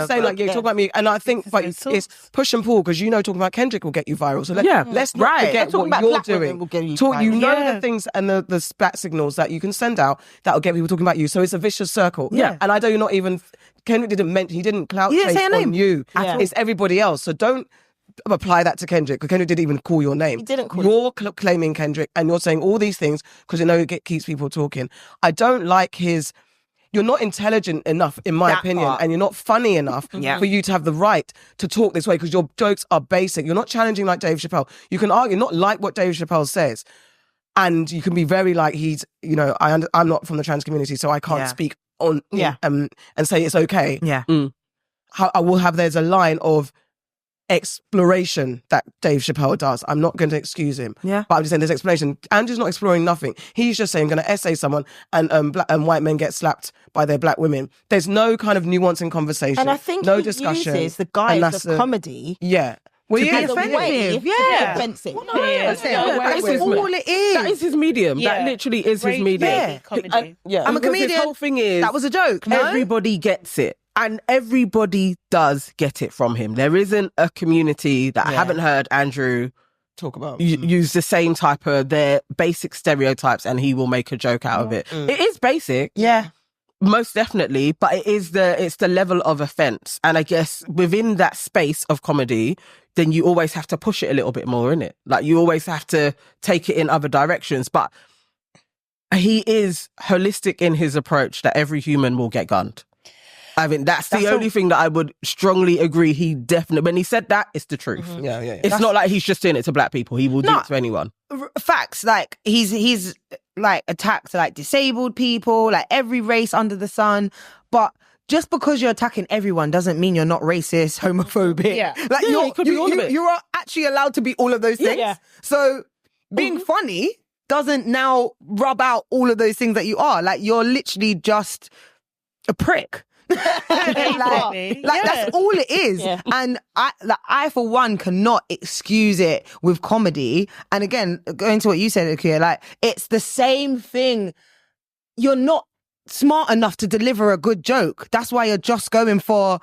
saying, like, talk about me. And I think, but it's push and pull, because talking about Kendrick will get you viral. So let's not forget what you're doing. The things and the spat signals that you can send out that will get people talking about you. So it's a vicious circle. Yeah. And I know you're not even, Kendrick he didn't clout chase on you. It's everybody else. So don't apply that to Kendrick, because Kendrick didn't even call your name. He didn't call You're claiming Kendrick, and you're saying all these things because it keeps people talking. I don't like you're not intelligent enough, in my opinion, and you're not funny enough for you to have the right to talk this way, because your jokes are basic. You're not challenging like Dave Chappelle. You can argue, not like what Dave Chappelle says, and you can be very like, I'm not from the trans community, so I can't speak on and say it's okay. there's a line of exploration that Dave Chappelle does. I'm not going to excuse him. Yeah. But I'm just saying there's exploration. Andrew's not exploring nothing. He's just saying, I'm going to essay someone and white men get slapped by their black women. There's no kind of nuance in conversation. And I think no he discussion. uses the guise of comedy. Yeah. Well, To be as a way offensive. to be offensive. All it is. That is his medium. Yeah. That literally is his medium. Yeah. Comedy. Yeah. I'm a Because comedian. His whole thing is That was a joke. No? everybody gets it. And everybody does get it from him. There isn't a community that I haven't heard Andrew talk about use the same type of their basic stereotypes and he will make a joke out of it. It is basic. Yeah. Most definitely, but it's the level of offense. And I guess within that space of comedy, then you always have to push it a little bit more, innit? Like you always have to take it in other directions. But he is holistic in his approach that every human will get gunned. I mean, that's the only thing that I would strongly agree. He definitely, when he said that, it's the truth. Yeah. It's not like he's just doing it to black people. He will do it to anyone. Facts. Like he's like attacked like disabled people, like every race under the sun. But just because you're attacking everyone doesn't mean you're not racist, homophobic. Yeah. Like you could be all of it. you are actually allowed to be all of those things. Yeah. So being funny doesn't now rub out all of those things that you are. Like you're literally just a prick. That's all it is. Yeah. And I for one cannot excuse it with comedy. And again, going to what you said, Akia, like it's the same thing. You're not smart enough to deliver a good joke. That's why you're just going for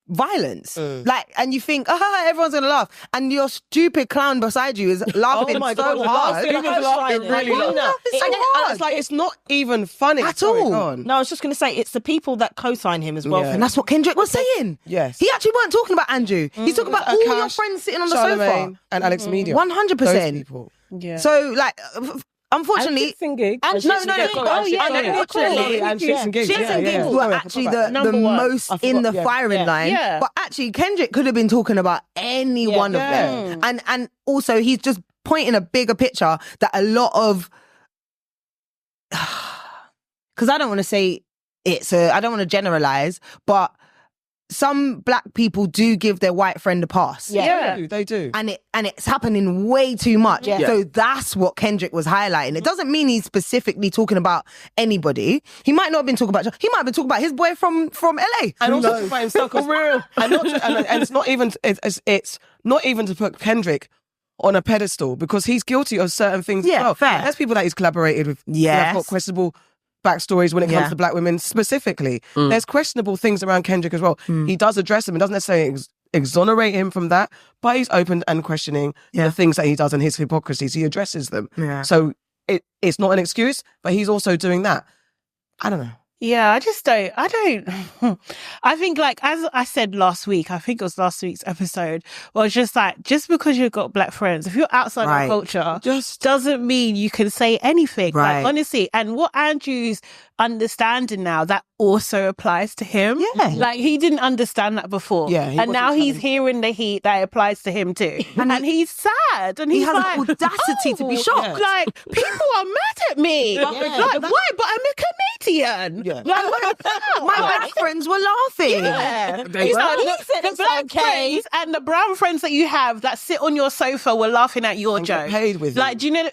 violence. Like, and you think, everyone's gonna laugh, and your stupid clown beside you is laughing so hard. He was laughing really loud. Laughing so hard. It's like it's not even funny At Sorry, all. go on. No, I was just going to say, it's the people that co-sign him as well. Yeah. And that's what Kendrick was saying. Yes. He actually weren't talking about Andrew. He's talking about all your Akash, friends sitting on the Charlamagne, sofa. and Alex Media. 100%. Those people. Yeah. So, like, unfortunately, Singing. And No, Shits no, and no. Gigs. Oh, yeah, Unfortunately. And Shits and Gigs. Shits and Gigs were Sorry, I actually forgot about the Number one. most in the firing line. Yeah. But actually, Kendrick could have been talking about any one of them. And also, he's just pointing a bigger picture that a lot of... Because I don't want to say I don't want to generalize, but some black people do give their white friend a pass. Yeah. They do. And it's happening way too much. Yeah. So that's what Kendrick was highlighting. It doesn't mean he's specifically talking about anybody. He might not have been talking about... He might have been talking about his boy from LA. And also by himself, for real. And it's not even it's not even to put Kendrick on a pedestal because he's guilty of certain things as well. Fair. There's people that he's collaborated with. Yes. that have got questionable backstories when it comes to black women specifically. There's questionable things around Kendrick as well. He does address them. It doesn't necessarily exonerate him from that, but he's open and questioning the things that he does and his hypocrisies. He addresses them. Yeah. So it's not an excuse, but he's also doing that. I don't know. Yeah, I don't. I think, like, as I said last week, I think it was last week's episode, was just like, just because you've got black friends, if you're outside our culture, just doesn't mean you can say anything. Right. Like, honestly, and what Andrew's understanding now, that also applies to him. Yeah. Like, he didn't understand that before. Yeah, and now he's hearing the heat that applies to him too. And he's sad. And He he's has like, the audacity to be shocked. Like, people are mad at me. Like, why? But I'm a comedian. Yeah. Like, My black friends were laughing. yeah. They He's were. like, He look, said the it's black okay. friends and the brown friends that you have that sit on your sofa were laughing at your And get joke. paid with like, it. do you know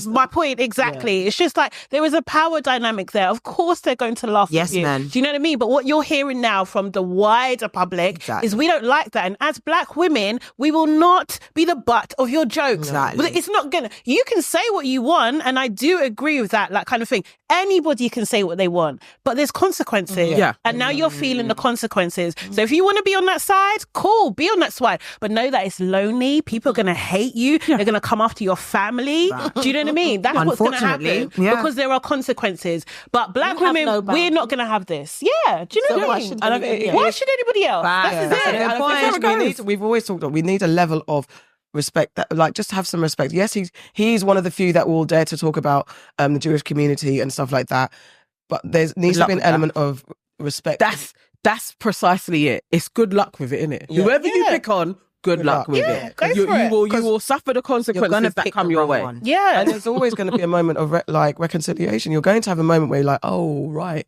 my point? Exactly. It's just like there is a power dynamic there. Of course they're going to laugh Yes, at you. man. Do you know what I mean? But what you're hearing now from the wider public is we don't like that. And as black women, we will not be the butt of your jokes. Exactly. But it's not gonna, you can say what you want, and I do agree with that kind of thing. Anybody can say what they want, but there's consequences. Yeah. And now you're feeling the consequences. So if you want to be on that side, cool, be on that side. But know that it's lonely. People are going to hate you. They're going to come after your family. Do you know what I mean? That's what's going to happen. Because there are consequences. But black women, we're not going to have this. Yeah. Do you know what I mean? Why should anybody else? That's it. And I think we've always talked about, we need a level of respect, that, like, just have some respect. Yes, he's one of the few that will dare to talk about the Jewish community and stuff like that. But there needs to be an element of respect. That's precisely it. It's good luck with it, innit? Yeah. Whoever you pick on, good luck with it. Go You for it. will suffer the consequences that come your way. Yeah. And there's always going to be a moment of reconciliation. You're going to have a moment where you're like, oh, right.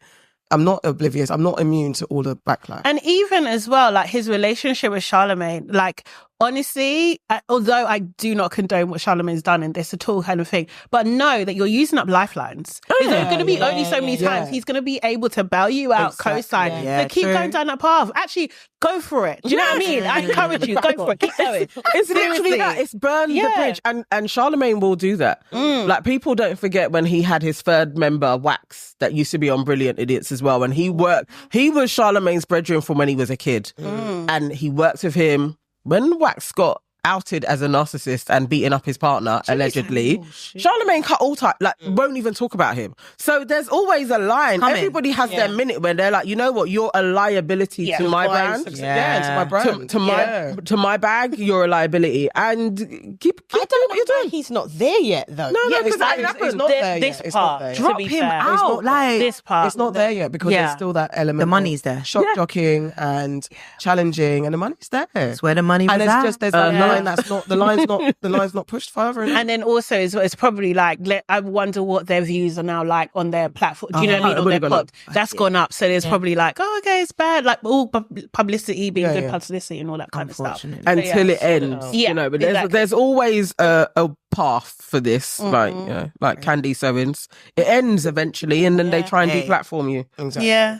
I'm not oblivious. I'm not immune to all the backlash. And even as well, like his relationship with Charlamagne, like honestly, although I do not condone what Charlamagne's done in this at all kind of thing, but know that you're using up lifelines. There's going to be only so many times he's going to be able to bail you out, co-sign. So keep going down that path. Actually, go for it. Do you know what I mean? I encourage you, go for it. Keep going. It's literally that. It's burn the bridge. And Charlamagne will do that. Like, people don't forget when he had his third member, Wax, that used to be on Brilliant Idiots as well. And he was Charlamagne's brethren from when he was a kid. And he worked with him. When Wax got outed as a narcissist and beating up his partner, allegedly, Charlamagne cut all time, like, won't even talk about him. So there's always a line. Everybody has their minute when they're like, you know what, you're a liability to my brand. To my brand. To my bag, you're a liability. And keep doing what you're doing. He's not there yet, though. No, because it's not there This yet. part, Drop him out. Like, this part. It's not there yet because there's still that element. the money's there. Shock jockeying and challenging, and the money's there. That's where the money was And it's at. just there's that line that's not the line's not pushed further. And then also it's probably like, I wonder what their views are now like on their platform. Do you know what I mean? On their pod. That's gone up. So there's probably like, oh, okay, it's bad. Like all publicity being good publicity and all that kind of stuff. Until it ends. You know, but there's always a path for this. Like, you know, like Candy Sowens. It ends eventually and then they try and deplatform you. Exactly. Yeah.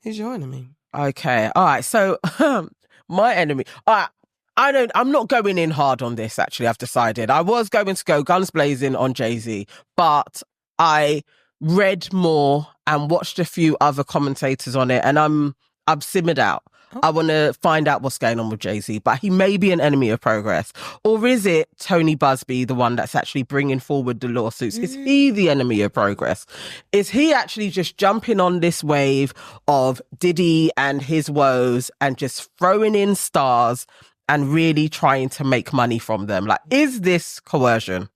Who's your enemy? Okay. All right. So my enemy. I'm not going in hard on this, actually, I've decided. I was going to go guns blazing on Jay-Z, but I read more and watched a few other commentators on it, and I've simmered out. I want to find out what's going on with Jay-Z, but he may be an enemy of progress. Or is it Tony Buzbee, the one that's actually bringing forward the lawsuits? Is he the enemy of progress? Is he actually just jumping on this wave of Diddy and his woes and just throwing in stars and really trying to make money from them? Like, is this coercion?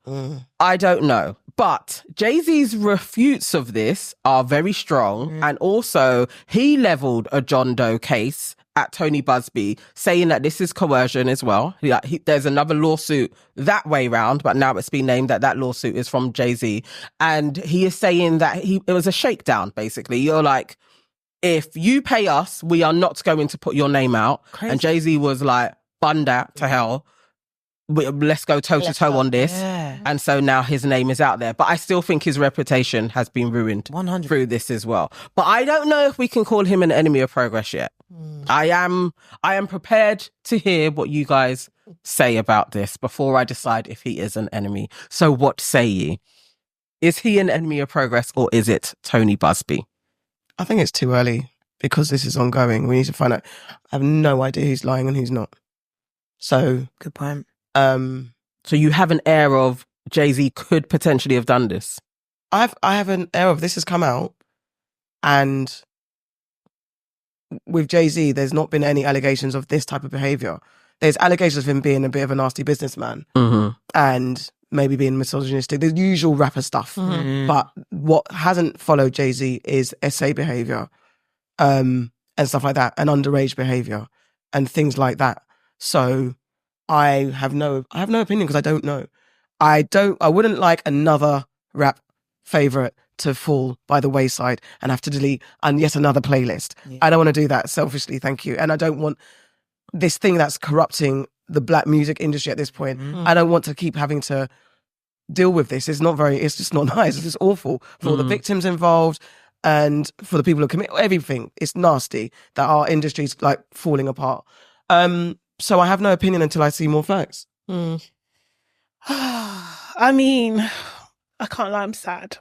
I don't know. But Jay-Z's refutes of this are very strong. And also, he leveled a John Doe case at Tony Buzbee, saying that this is coercion as well. There's another lawsuit that way round, but now it's been named that lawsuit is from Jay-Z. And he is saying that it was a shakedown, basically. You're like, if you pay us, we are not going to put your name out. Crazy. And Jay-Z was like, bun that to hell. Let's go toe-to-toe on this. Yeah. And so now his name is out there. But I still think his reputation has been ruined 100 through this as well. But I don't know if we can call him an enemy of progress yet. I am prepared to hear what you guys say about this before I decide if he is an enemy. So what say ye? Is he an enemy of progress or is it Tony Buzbee? I think it's too early because this is ongoing. We need to find out. I have no idea who's lying and who's not. So good point. So you have an air of Jay-Z could potentially have done this. I have an air of this has come out, and with Jay-Z, there's not been any allegations of this type of behavior. There's allegations of him being a bit of a nasty businessman and maybe being misogynistic, the usual rapper stuff. But what hasn't followed Jay-Z is essay behavior and stuff like that, and underage behavior and things like that. So I have no opinion because I don't know. I wouldn't like another rap favorite to fall by the wayside and have to delete and yet another playlist. Yeah. I don't want to do that selfishly, thank you. And I don't want this thing that's corrupting the black music industry at this point. I don't want to keep having to deal with this. It's just not nice. It's just awful for all the victims involved and for the people who commit everything. It's nasty that our industry's like falling apart. So I have no opinion until I see more facts. I mean, I can't lie, I'm sad.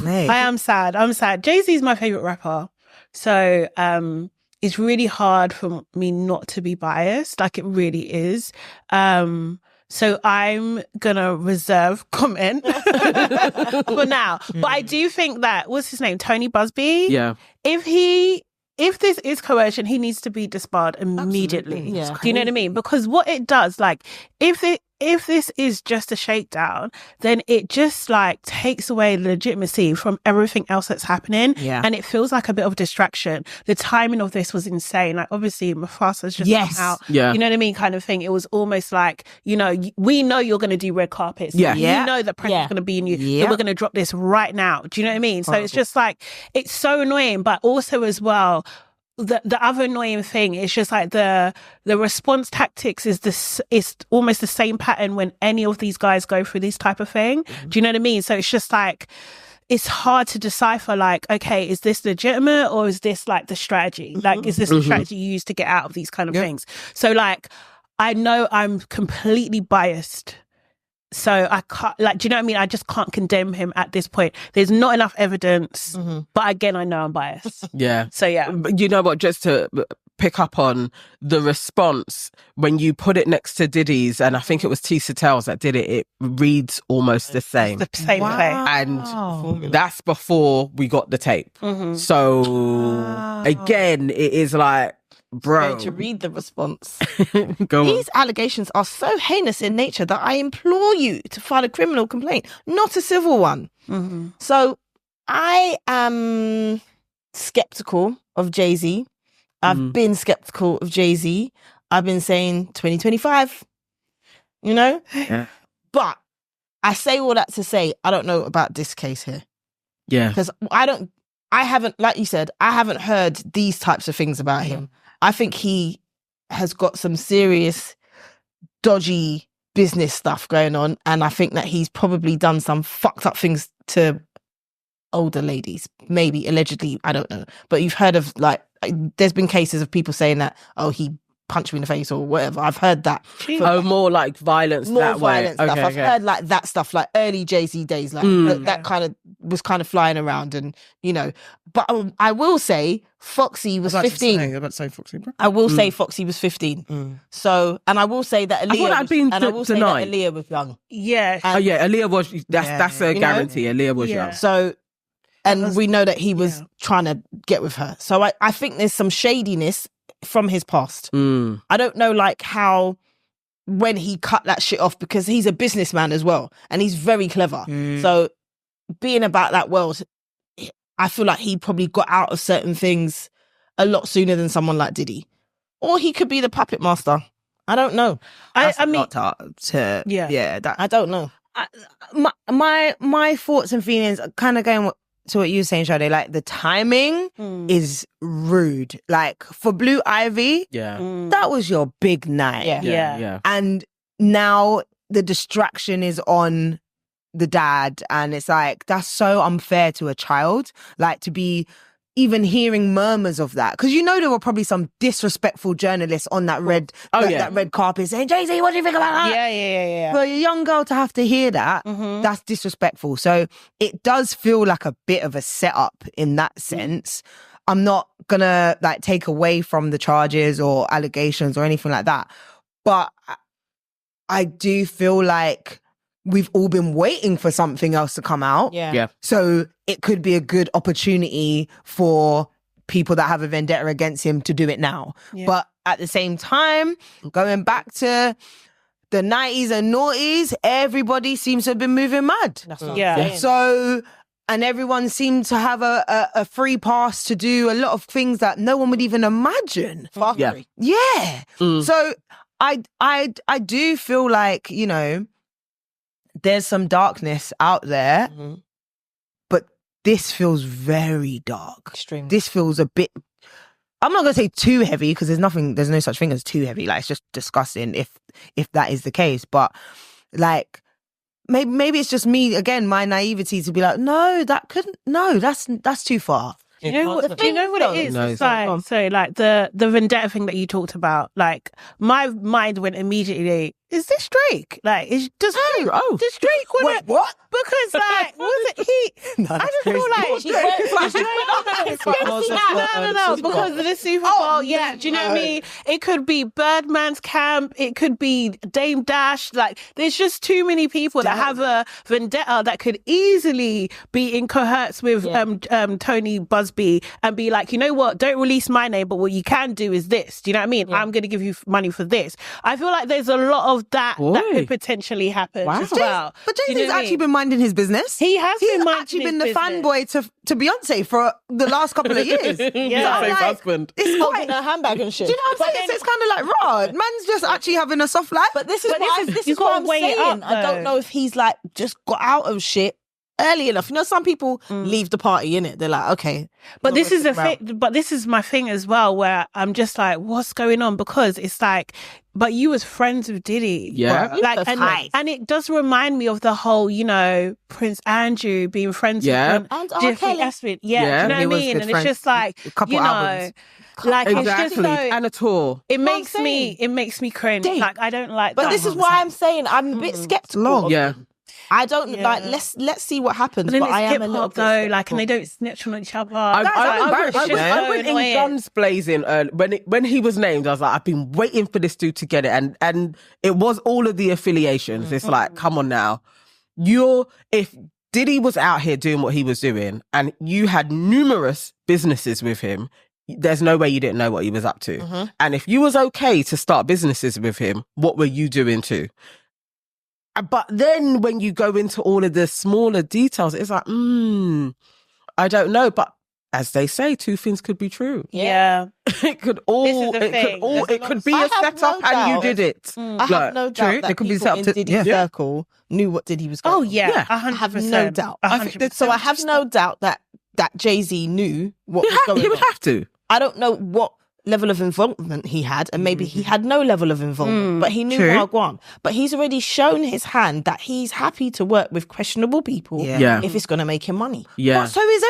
I am sad. I'm sad. Jay-Z's my favourite rapper. So it's really hard for me not to be biased. Like, it really is. So I'm going to reserve comment for now. But I do think that, what's his name? Tony Buzbee? Yeah. If this is coercion, he needs to be disbarred immediately. Yeah. Do you know what I mean? Because what it does, like, if if this is just a shakedown, then it just like takes away the legitimacy from everything else that's happening. Yeah. And it feels like a bit of distraction. The timing of this was insane. Like obviously Mufasa's just come out. Yeah. You know what I mean? Kind of thing. It was almost like, you know, we know you're going to do red carpets. Yeah. You know that pressure's going to be in you. So we're going to drop this right now. Do you know what I mean? So it's just like, it's so annoying, but also as well, the other annoying thing is just like the response tactics is almost the same pattern when any of these guys go through this type of thing. Do you know what I mean? So it's just like, it's hard to decipher, like, okay, is this legitimate or is this like the strategy? Like, is this the strategy you use to get out of these kind of things? So like, I know I'm completely biased. So I can't, like, do you know what I mean? I just can't condemn him at this point. There's not enough evidence, but again, I know I'm biased. Yeah. So yeah. But you know what, just to pick up on the response, when you put it next to Diddy's, and I think it was Tisa Tells that did it, it reads almost the same. It's the same play. And that's before we got the tape. So again, it is like, bro. To read the response. Go on. These allegations are so heinous in nature that I implore you to file a criminal complaint, not a civil one. So I am skeptical of Jay-Z. I've been skeptical of Jay-Z. I've been saying 2025, you know? Yeah. But I say all that to say, I don't know about this case here. Yeah. Because I haven't, like you said, I haven't heard these types of things about him. I think he has got some serious dodgy business stuff going on, and I think that he's probably done some fucked up things to older ladies, maybe allegedly, I don't know. But you've heard of, like, there's been cases of people saying that, oh, he punched me in the face or whatever. I've heard that. Oh, more like violence More that violent way. stuff. I've heard like that stuff, like early Jay-Z days, like that kind of was kind of flying around, and you know. But I will say, Foxy was 15. I'm about to say Foxy, bro. I will say Foxy was 15. So, and I will say that Aaliyah was young. Yeah. And, oh yeah, Aaliyah was. That's a guarantee. Aaliyah was young. So, and we know that he was trying to get with her. So I think there's some shadiness from his past. I don't know, like, how when he cut that shit off, because he's a businessman as well and he's very clever. So being about that world, I feel like he probably got out of certain things a lot sooner than someone like Diddy. Or he could be the puppet master. I don't know. I mean, I don't know. My thoughts and feelings are kind of going to what you were saying, Sade. Like, the timing is rude. Like, for Blue Ivy, that was your big night. Yeah. And now the distraction is on the dad, and it's like, that's so unfair to a child. Like, to be even hearing murmurs of that, because you know there were probably some disrespectful journalists on that red carpet saying, Jay-Z, what do you think about that? Yeah. For a young girl to have to hear that, that's disrespectful. So it does feel like a bit of a setup in that sense. I'm not gonna like take away from the charges or allegations or anything like that, but I do feel like we've all been waiting for something else to come out. Yeah. So it could be a good opportunity for people that have a vendetta against him to do it now. Yeah. But at the same time, going back to the 90s and noughties, everybody seems to have been moving mad. That's what I'm saying. So, and everyone seemed to have a free pass to do a lot of things that no one would even imagine. Fuckery. Yeah. So I do feel like, you know, there's some darkness out there, but this feels very dark. Extreme. This feels a bit, I'm not going to say too heavy, because there's no such thing as too heavy. Like, it's just disgusting if that is the case. But like, maybe it's just me, again, my naivety to be like, that's too far. Do you know what it is? No, it's like, so like the vendetta thing that you talked about, like, my mind went immediately, is this Drake? Like, does Drake want it? What? Because like, was it he? I just feel like No, because of the Super Bowl. Yeah, do you know what I mean? It could be Birdman's camp. It could be Dame Dash. Like, there's just too many people that have a vendetta that could easily be in cohorts with Tony Buzbee and be like, you know what? Don't release my name, but what you can do is this. Do you know what I mean? I'm going to give you money for this. I feel like there's a lot of that that could potentially happen as well. But Jay-Z's actually been minding his business. He has been the fanboy to Beyonce for the last couple of years. Husband. It's holding her handbag and shit. Do you know what I'm saying? It's kind of like, raw. Man's just actually having a soft life. But this is what I'm saying. I don't know if he's like just got out of shit early enough. You know, some people leave the party, innit? They're like, okay. But this is the thing. But this is my thing as well, where I'm just like, what's going on? Because it's like, but you was friends with Diddy. Yeah. Like, and it does remind me of the whole, you know, Prince Andrew being friends with and Jeffrey Epstein. Yeah. Do you know what I mean? And it's just like, a couple you know, albums. like Exactly. it's just so, And a tour. it makes me cringe. Like, I don't like But that. this is why I'm saying I'm a bit skeptical. Yeah. I don't like. Let's see what happens. But then But it's I am a hip little hop bit though, skeptical. like, and they don't snitch on each other. I went in guns blazing when he was named. I was like, I've been waiting for this dude to get it, and it was all of the affiliations. It's like, come on now, if Diddy was out here doing what he was doing, and you had numerous businesses with him, there's no way you didn't know what he was up to. And if you was okay to start businesses with him, what were you doing too? But then when you go into all of the smaller details, it's like, I don't know. But as they say, two things could be true. Yeah. It could be a setup and you did it. I have no doubt that people in Diddy's circle knew what Diddy was going on. Oh yeah, 100%. I have no doubt. 100%. So I have no doubt that Jay-Z knew what was going on. He would have to. I don't know what level of involvement he had, and maybe he had no level of involvement, but he knew Wagwan. But he's already shown his hand that he's happy to work with questionable people if it's going to make him money. Yeah. But so is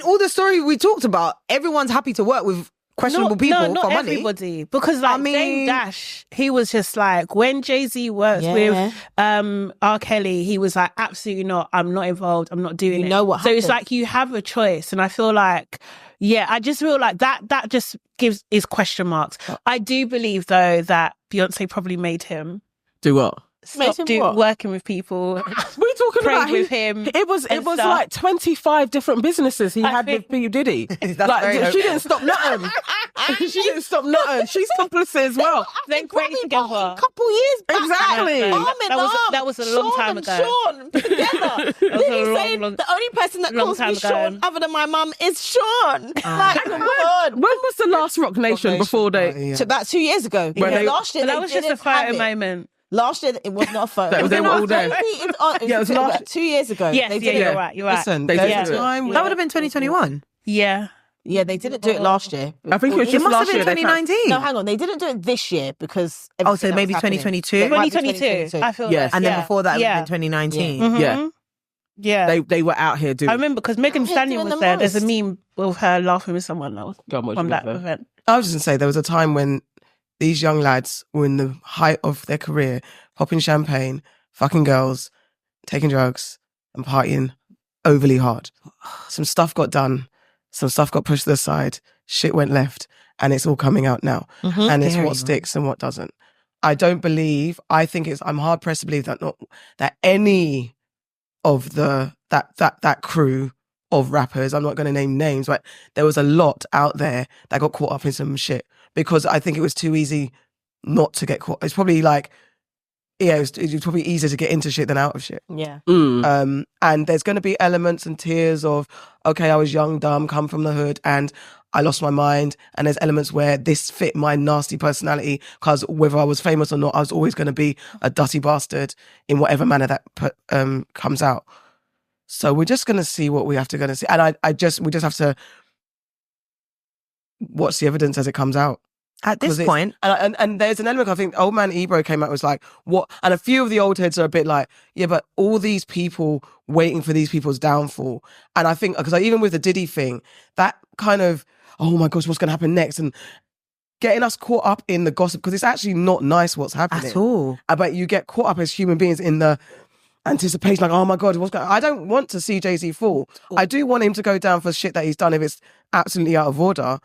all the story we talked about, everyone's happy to work with questionable people not for money. everybody, because like Dame Dash, he was just like, when Jay-Z works with R. Kelly, he was like, absolutely not, I'm not involved, I'm not doing it. You know what so happens. it's like you have a choice, and I feel like I just feel like that just is question marks. I do believe though that Beyonce probably made him Do what? stop working with people. We're talking about with him. It was stuff. like 25 different businesses he had with P. Diddy. Like, she didn't stop nothing. She didn't stop nothing. She's complicit as well. Then great together. A couple years back. Exactly. That was a long time ago. Sean together. Diddy saying the only person that calls me Sean other than my mum is Sean. Like, come on. When was the last Rock Nation before they... About 2 years ago. Last year, That was just a photo moment. Last year, it was not a photo. They were all there. It was last 2 years ago. Yes, you're right. Listen, They there's did a time That would have been 2021. Yeah. Yeah, they didn't do it last year. I think it was It just must have last been year. 2019. No, hang on. They didn't do it this year because... Oh, so everything maybe else happening. 2022? It might be 2022. I feel Yes. like. And then before that, it would have been 2019. Yeah. Yeah. They were out here doing... I remember because Megan here Stanley doing was the there. There's a most. meme with her laughing with someone else Go on, what from you that got there? event. I was just going to say, there was a time when these young lads were in the height of their career, popping champagne, fucking girls, taking drugs, and partying overly hard. Some stuff got done. Some stuff got pushed to the side. Shit went left. And it's all coming out now. And it's what sticks and what doesn't. I don't believe, I'm hard pressed to believe that any of that crew of rappers, I'm not going to name names, but there was a lot out there that got caught up in some shit because I think it was too easy not to get caught. It's probably like, it was probably easier to get into shit than out of shit. Yeah. And there's going to be elements and tears of, okay, I was young, dumb, come from the hood, and I lost my mind. And there's elements where this fit my nasty personality because whether I was famous or not, I was always going to be a dirty bastard in whatever manner that comes out. So we're just going to see what we have to go to see. And we just have to watch the evidence as it comes out. At this point. And there's an element, I think, old man Ebro came out and was like, what? And a few of the old heads are a bit like, yeah, but all these people waiting for these people's downfall. And I think, because even with the Diddy thing, that kind of, oh my gosh, what's going to happen next? And getting us caught up in the gossip, because it's actually not nice what's happening. At all. But you get caught up as human beings in the, anticipation, like, oh my God, what's going on? I don't want to see Jay-Z fall. I do want him to go down for shit that he's done if it's absolutely out of order.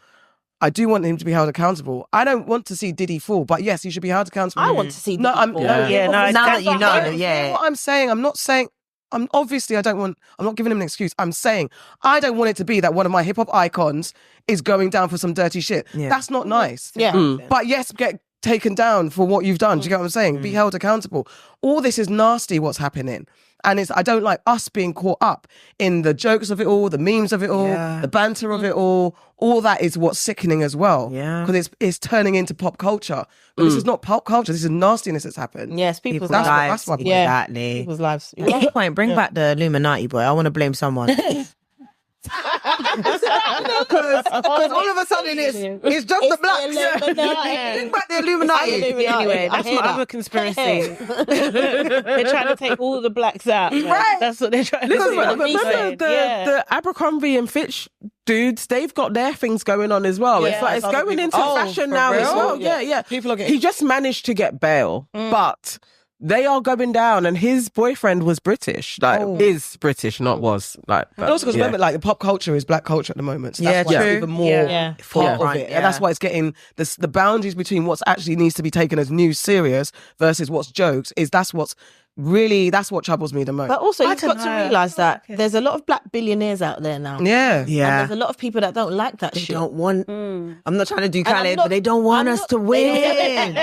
I do want him to be held accountable. I don't want to see Diddy fall, but yes, he should be held accountable. I want to see Diddy fall. Now that you know, What I'm saying, I'm not saying, I'm not giving him an excuse. I'm saying, I don't want it to be that one of my hip hop icons is going down for some dirty shit. Yeah. That's not nice. Yeah. But yes, get taken down for what you've done. Do you get what I'm saying? Be held accountable. All this is nasty what's happening. And I don't like us being caught up in the jokes of it all, the memes of it all, the banter of it all. All that is what's sickening as well. Yeah. Because it's turning into pop culture. But this is not pop culture. This is nastiness that's happened. Yes, people's lives. That's my point. Yeah. Exactly. People's lives. At this point, bring back the Illuminati, boy. I want to blame someone. Because all of a sudden it's just the blacks. Bring back the Illuminati. Anyway, that's my other conspiracy. They're trying to take all the blacks out. Right. That's what they're trying to do. Remember the Abercrombie and Fitch dudes, they've got their things going on as well. Yeah, it's going into fashion now as well. Yeah. People are getting... He just managed to get bail, but they are going down, and his boyfriend was British. Is British, not was. But also because remember, the pop culture is black culture at the moment. So that's why it's even more part of it. And that's why it's getting the boundaries between what's actually needs to be taken as news serious versus what's jokes. That's what troubles me the most. But also, you've got to realise that there's a lot of black billionaires out there now. Yeah. And there's a lot of people that don't like that shit. They don't want... I'm not trying to do Khaled, but they don't want us to win.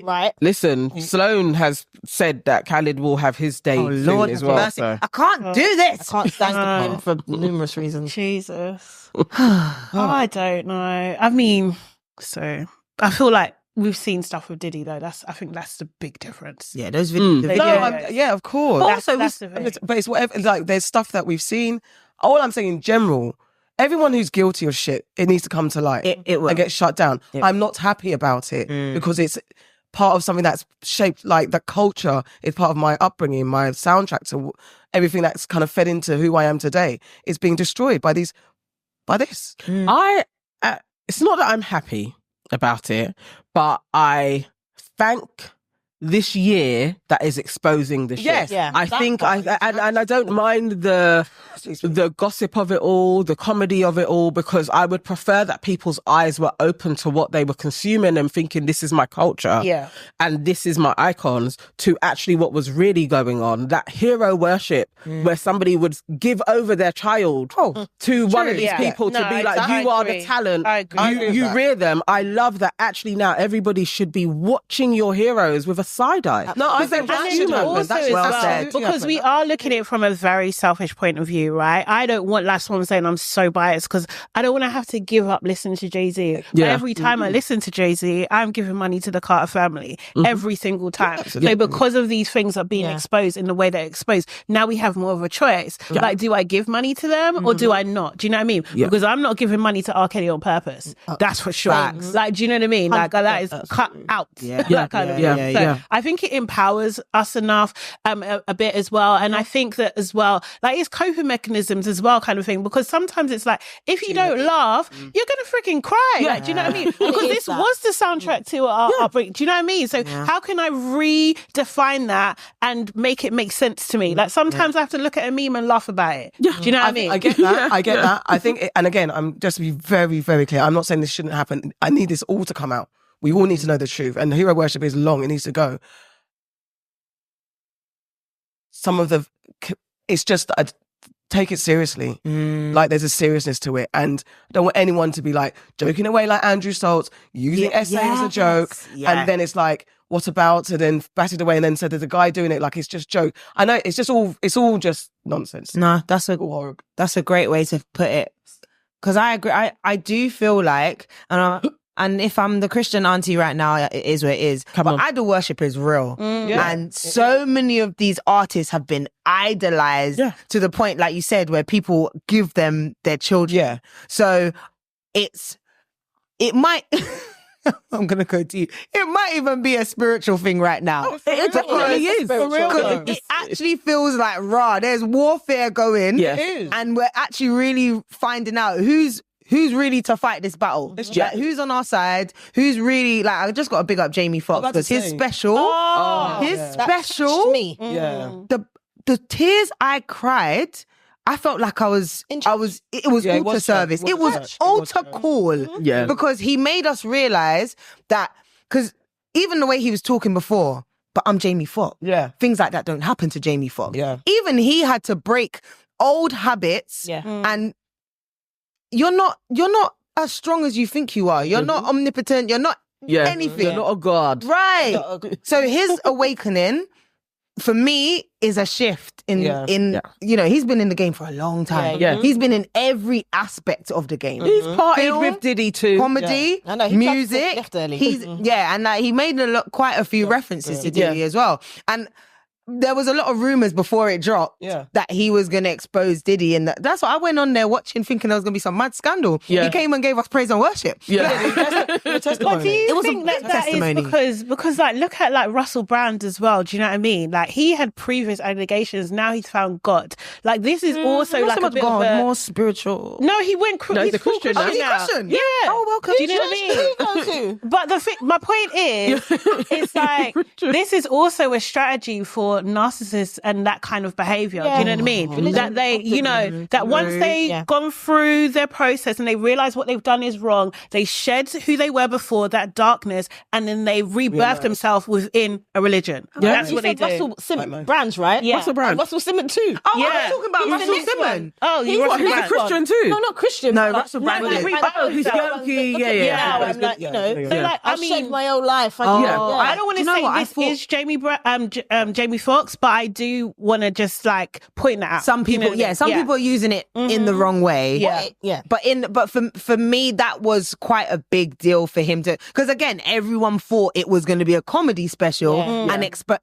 Right. Listen, Sloan has said that Khaled will have his day soon as well. So. I can't do this. I can't stand him for numerous reasons. Jesus. I don't know. I mean, so I feel like we've seen stuff with Diddy though. I think that's the big difference. Yeah, those videos. Yeah, of course. But also, but it's whatever. Like, there's stuff that we've seen. All I'm saying in general, everyone who's guilty of shit, it needs to come to light. It will. And get shut down. I'm not happy about it because it's part of something that's shaped, like the culture is part of my upbringing, my soundtrack to everything that's kind of fed into who I am today. It's being destroyed by this. It's not that I'm happy about it, but I thank this year that is exposing the shit. Yes, I think I don't mind the gossip of it all, the comedy of it all, because I would prefer that people's eyes were open to what they were consuming and thinking this is my culture and this is my icons, to actually what was really going on. That hero worship where somebody would give over their child to one of these people to be like, you are the talent, you rear them. I love that actually now everybody should be watching your heroes with a side eye. No, I think that should happen. That's well said. Because we are looking at it from a very selfish point of view, right? I don't want, last one I'm saying, I'm so biased because I don't want to have to give up listening to Jay-Z. Yeah. Every time I listen to Jay-Z, I'm giving money to the Carter family every single time. So because of these things are being exposed in the way they're exposed, now we have more of a choice. Like, do I give money to them or do I not? Do you know what I mean? Because I'm not giving money to R. Kelly on purpose. That's for sure. Like, do you know what I mean? Like, that is cut out. That kind of thing. So I think it empowers us enough a bit as well. And I think that as well, like, it's coping mechanisms as well kind of thing, because sometimes it's like, if you don't laugh, you're going to freaking cry. Like, do you know what I mean? Because this was the soundtrack to our upbringing. Do you know what I mean? So how can I redefine that and make it make sense to me? Like, sometimes I have to look at a meme and laugh about it. Do you know what I mean? I get that. I get that. I think, and again, I'm just to be very, very clear, I'm not saying this shouldn't happen. I need this all to come out. We all need to know the truth. And hero worship is long. It needs to go. It's just, take it seriously. Like, there's a seriousness to it. And I don't want anyone to be like joking away like Andrew Stoltz, using essay as a joke. And then it's like, what about? And then batted away and then said there's a guy doing it like it's just joke. I know it's all just nonsense. No, that's a great way to put it. Because I agree. I do feel like, and if I'm the Christian auntie right now, it is what it is. But idol worship is real. And so many of these artists have been idolized to the point, like you said, where people give them their children. So it might... I'm going to go to you. It might even be a spiritual thing right now. It really is. Because it actually feels like, there's warfare going. Yes. It is. And we're actually really finding out who's really to fight this battle. Like, who's on our side? Who's really, like, I just got to big up Jamie Foxx because his special, the tears I cried, I felt like it was altar service. It was altar call. Yeah. Because he made us realize that, because even the way he was talking before, but I'm Jamie Foxx. Yeah. Things like that don't happen to Jamie Foxx. Yeah. Even he had to break old habits. Yeah. And you're not as strong as you think you are. You're not omnipotent. You're not anything. You're not a god. Right. So his awakening, for me, is a shift in you know, he's been in the game for a long time. Yeah. He's been in every aspect of the game. He's partied Film, with Diddy too. comedy, I know, he music. left early. He's and he made quite a few references to Diddy as well. And there was a lot of rumors before it dropped that he was going to expose Diddy, and that's what I went on there watching, thinking there was going to be some mad scandal. Yeah. He came and gave us praise and worship. Yeah. But do you think that is because like look at like Russell Brand as well? Do you know what I mean? Like he had previous allegations, now he's found God. Like this is also like a bit of a more spiritual. No, he went. He's a Christian now. Oh, is he Christian? Yeah. Oh, welcome. Do you know what I mean? But my point is, it's like this is also a strategy for narcissists and that kind of behavior. Do you know what I mean? That they, you know, that once they gone through their process and they realize what they've done is wrong, they shed who they were before, that darkness, and then they rebirth themselves within a religion. That's what they do. Russell Brand, right? Yeah. Russell Brand. Russell Simmons too. Oh, Yeah. I was talking about He's the Russell next Simmons. Oh, He's He's a Christian too. No, not Christian. No, but Russell Brand. He's jokey. Yeah. I'm like, you know, So like, I shed my whole life. I don't want to Do you know say what? I this thought- is Jamie Foxx, but I do want to just like point that out. Some people, some people are using it in the wrong way. Yeah. But for me, that was quite a big deal for him to, because again, everyone thought it was going to be a comedy special and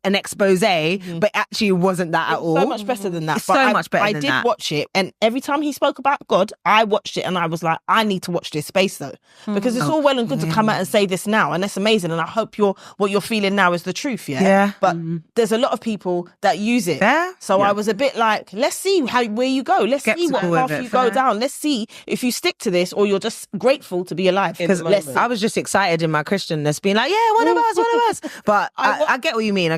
an expose, but actually it wasn't that at all. So much better than that. It's so much better than I did that. watch it, and every time he spoke about God, I watched it and I was like, I need to watch this space though, because it's all well and good to come out and say this now, and that's amazing, and I hope what you're feeling now is the truth. Yeah. But there's a lot of people that use it. Fair. So I was a bit like, let's see where you go. Let's see what Skeptical of path it, you go fair. down. Let's see if you stick to this or you're just grateful to be alive. Because I was just excited in my Christianness, being like, yeah, one of us. But I get what you mean.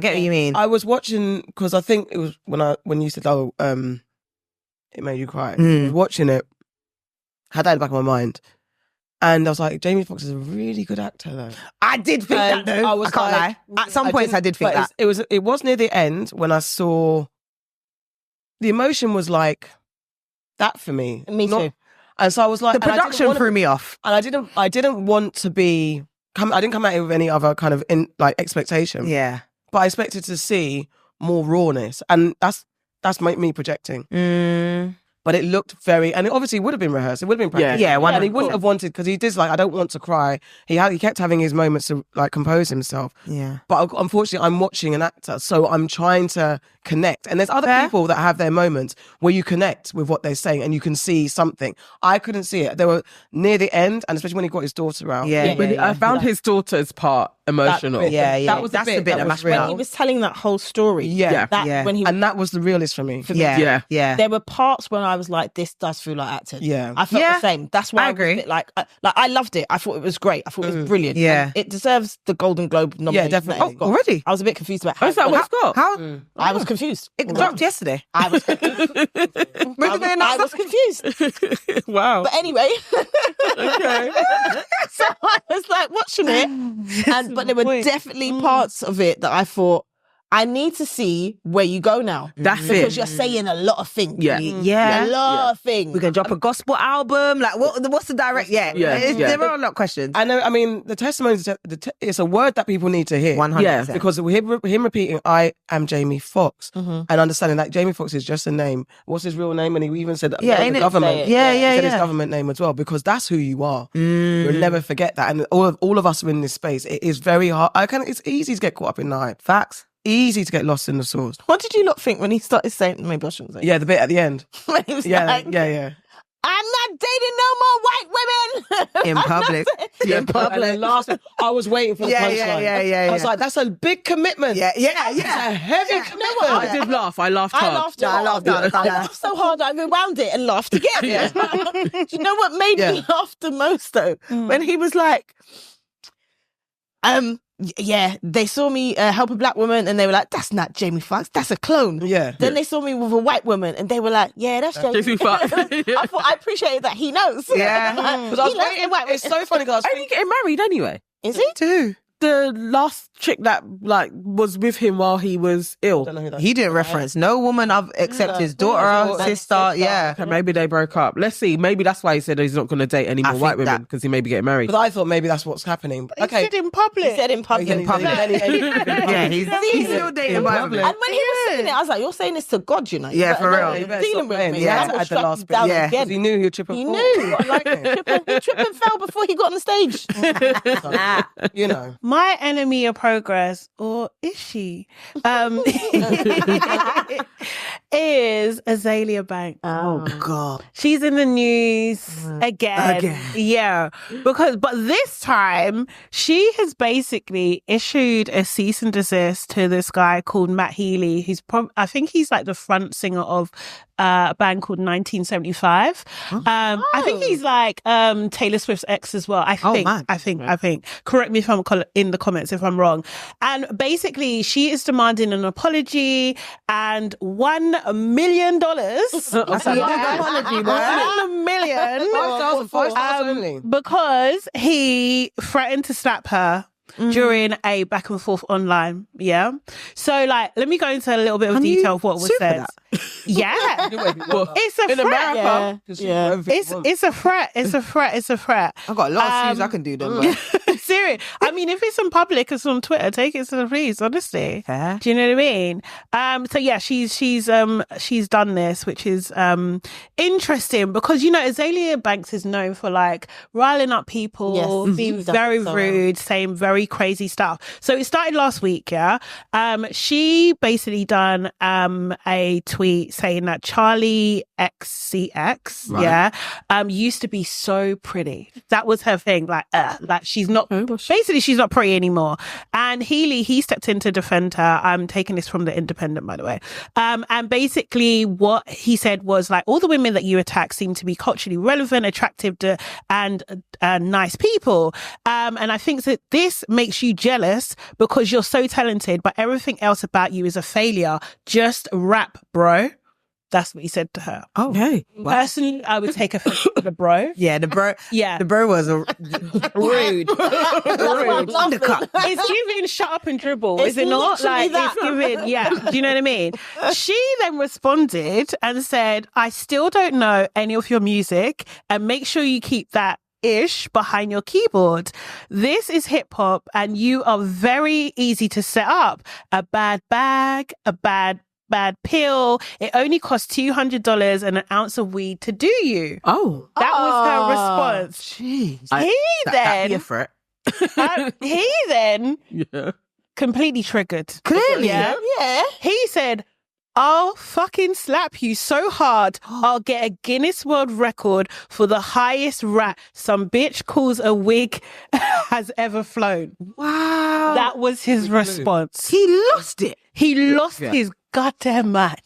I was watching, because I think it was when you said, it made you cry. I was watching it, had that in the back of my mind. And I was like, Jamie Foxx is a really good actor, though. I did think that, though. I can't lie. At some points, I did think that. It was near the end when I saw the emotion was like that for me. Me too. And so I was like, The production threw me off. and I didn't want to be. I didn't come at it with any other kind of expectation. Yeah. But I expected to see more rawness, and that's me projecting. But it looked and it obviously would have been rehearsed. It would have been practiced. Yeah, and he wouldn't have wanted, because he did I don't want to cry. He kept having his moments to compose himself. Yeah. But unfortunately, I'm watching an actor, so I'm trying to connect. And there's other people that have their moments where you connect with what they're saying and you can see something. I couldn't see it. They were near the end, and especially when he got his daughter out. I found his daughter's part emotional. That was that's the bit that was When real. he was telling that whole story. And that was the realest for me. Yeah. There were parts when I was like, this does feel like acting. Yeah. I felt the same. That's why I agree. was a bit like I loved it. I thought it was great. I thought it was brilliant. Yeah. And it deserves the Golden Globe nomination. Yeah, definitely. that it got. Already? I was a bit confused about how Is that what it's got? How? I was confused. It dropped yesterday. I was I was confused. Wow. But anyway. Okay. So I was like watching it, but there were definitely parts of it that I thought, I need to see where you go now. That's because it. you're saying a lot of things. Yeah. Yeah. A lot of things. We're going to drop a gospel album. Like, what's the direct? Yeah. There are a lot of questions. I know. I mean, the testimonies. It's a word that people need to hear. 100%. Yeah, Because him repeating, "I am Jamie Foxx," and understanding that Jamie Foxx is just a name. What's his real name? And he even said, ain't it? government." Say it. Yeah, He said his yeah. government name as well, because that's who you are. You'll never forget that. And all of us are in this space. It is very hard. It's easy to get caught up in the hype. Facts. Easy to get lost in the source. What did you lot think when he started saying, maybe I shouldn't say. Yeah, the bit at the end. When he was Yeah, like, yeah. I'm not dating no more white women. In public. In public. And then last, I was waiting for the punchline. Yeah. I was like, that's a big commitment. Yeah. It's a heavy commitment. I did laugh. I laughed hard. I laughed so hard I rewound it and laughed again. Do you know what made me laugh the most though? When he was like, they saw me help a black woman and they were like, that's not Jamie Foxx, that's a clone. Yeah. Then they saw me with a white woman and they were like, yeah, that's Jamie Foxx. I thought I appreciated that he knows. Yeah. It's so funny because Ain't he getting married anyway? Is he? Too. The last chick that like was with him while he was ill. He didn't reference no woman except his daughter, sister. Yeah. Okay, maybe they broke up. Let's see. Maybe that's why he said he's not going to date any more white women because he may be getting married. Because I thought maybe that's what's happening. But, okay. He said in public. He said in public. Yeah, he's still dating public. And when he was saying it, I was like, you're saying this to God, you know? Yeah, for real. Dealing with me. Yeah. That's At the what last struck bit. down Yeah. again. He knew he would trip and He fall. knew. I like it. He tripped and fell before he got on the stage. You know. My enemy of progress, or is she? Is Azealia Bank. Oh God. She's in the news again. Yeah. But this time she has basically issued a cease and desist to this guy called Matty Healy, who's I think he's like the front singer of a band called 1975. I think he's like Taylor Swift's ex as well. I think. Correct me if I'm in the comments if I'm wrong. And basically, she is demanding an apology and $1 million. That's a lot of apology, man. $1 million. Because he threatened to slap her during a back and forth online. Yeah. So, like, let me go into a little bit of detail of what was said. Yeah. It's a in threat. America. Yeah. It's a threat. It's a threat. I've got a lot of shoes I can do them. Serious. I mean, if it's in public, it's on Twitter, take it to the police, honestly. Fair. Do you know what I mean? So yeah, she's done this, which is interesting because, you know, Azealia Banks is known for like riling up people, being very rude, saying very crazy stuff. So it started last week, yeah. She basically done a tweet saying that Charlie XCX, used to be so pretty. That was her thing. Like she's not basically she's not pretty anymore. And he stepped in to defend her. I'm taking this from The Independent, by the way. And basically what he said was like, all the women that you attack seem to be culturally relevant, attractive and nice people. And I think that this makes you jealous because you're so talented, but everything else about you is a failure. Just rap, bro. That's what he said to her. Oh, hey. Personally, I would take offense to the bro. Yeah, the bro. Yeah. The bro was a Rude. undercut. It's giving shut up and dribble, It's is it not? literally Like, that. it's giving, yeah. Do you know what I mean? She then responded and said, I still don't know any of your music and make sure you keep that ish behind your keyboard. This is hip hop and you are very easy to set up. A bad bag, a bad pill. It only costs $200 and an ounce of weed to do you. Oh. That was her response. Jeez. He Be a threat. then Yeah. completely triggered. Clearly. Yeah. He said, I'll fucking slap you so hard, I'll get a Guinness World Record for the highest rat some bitch calls a wig has ever flown. Wow. That was his response. He lost it. He lost his goddamn mind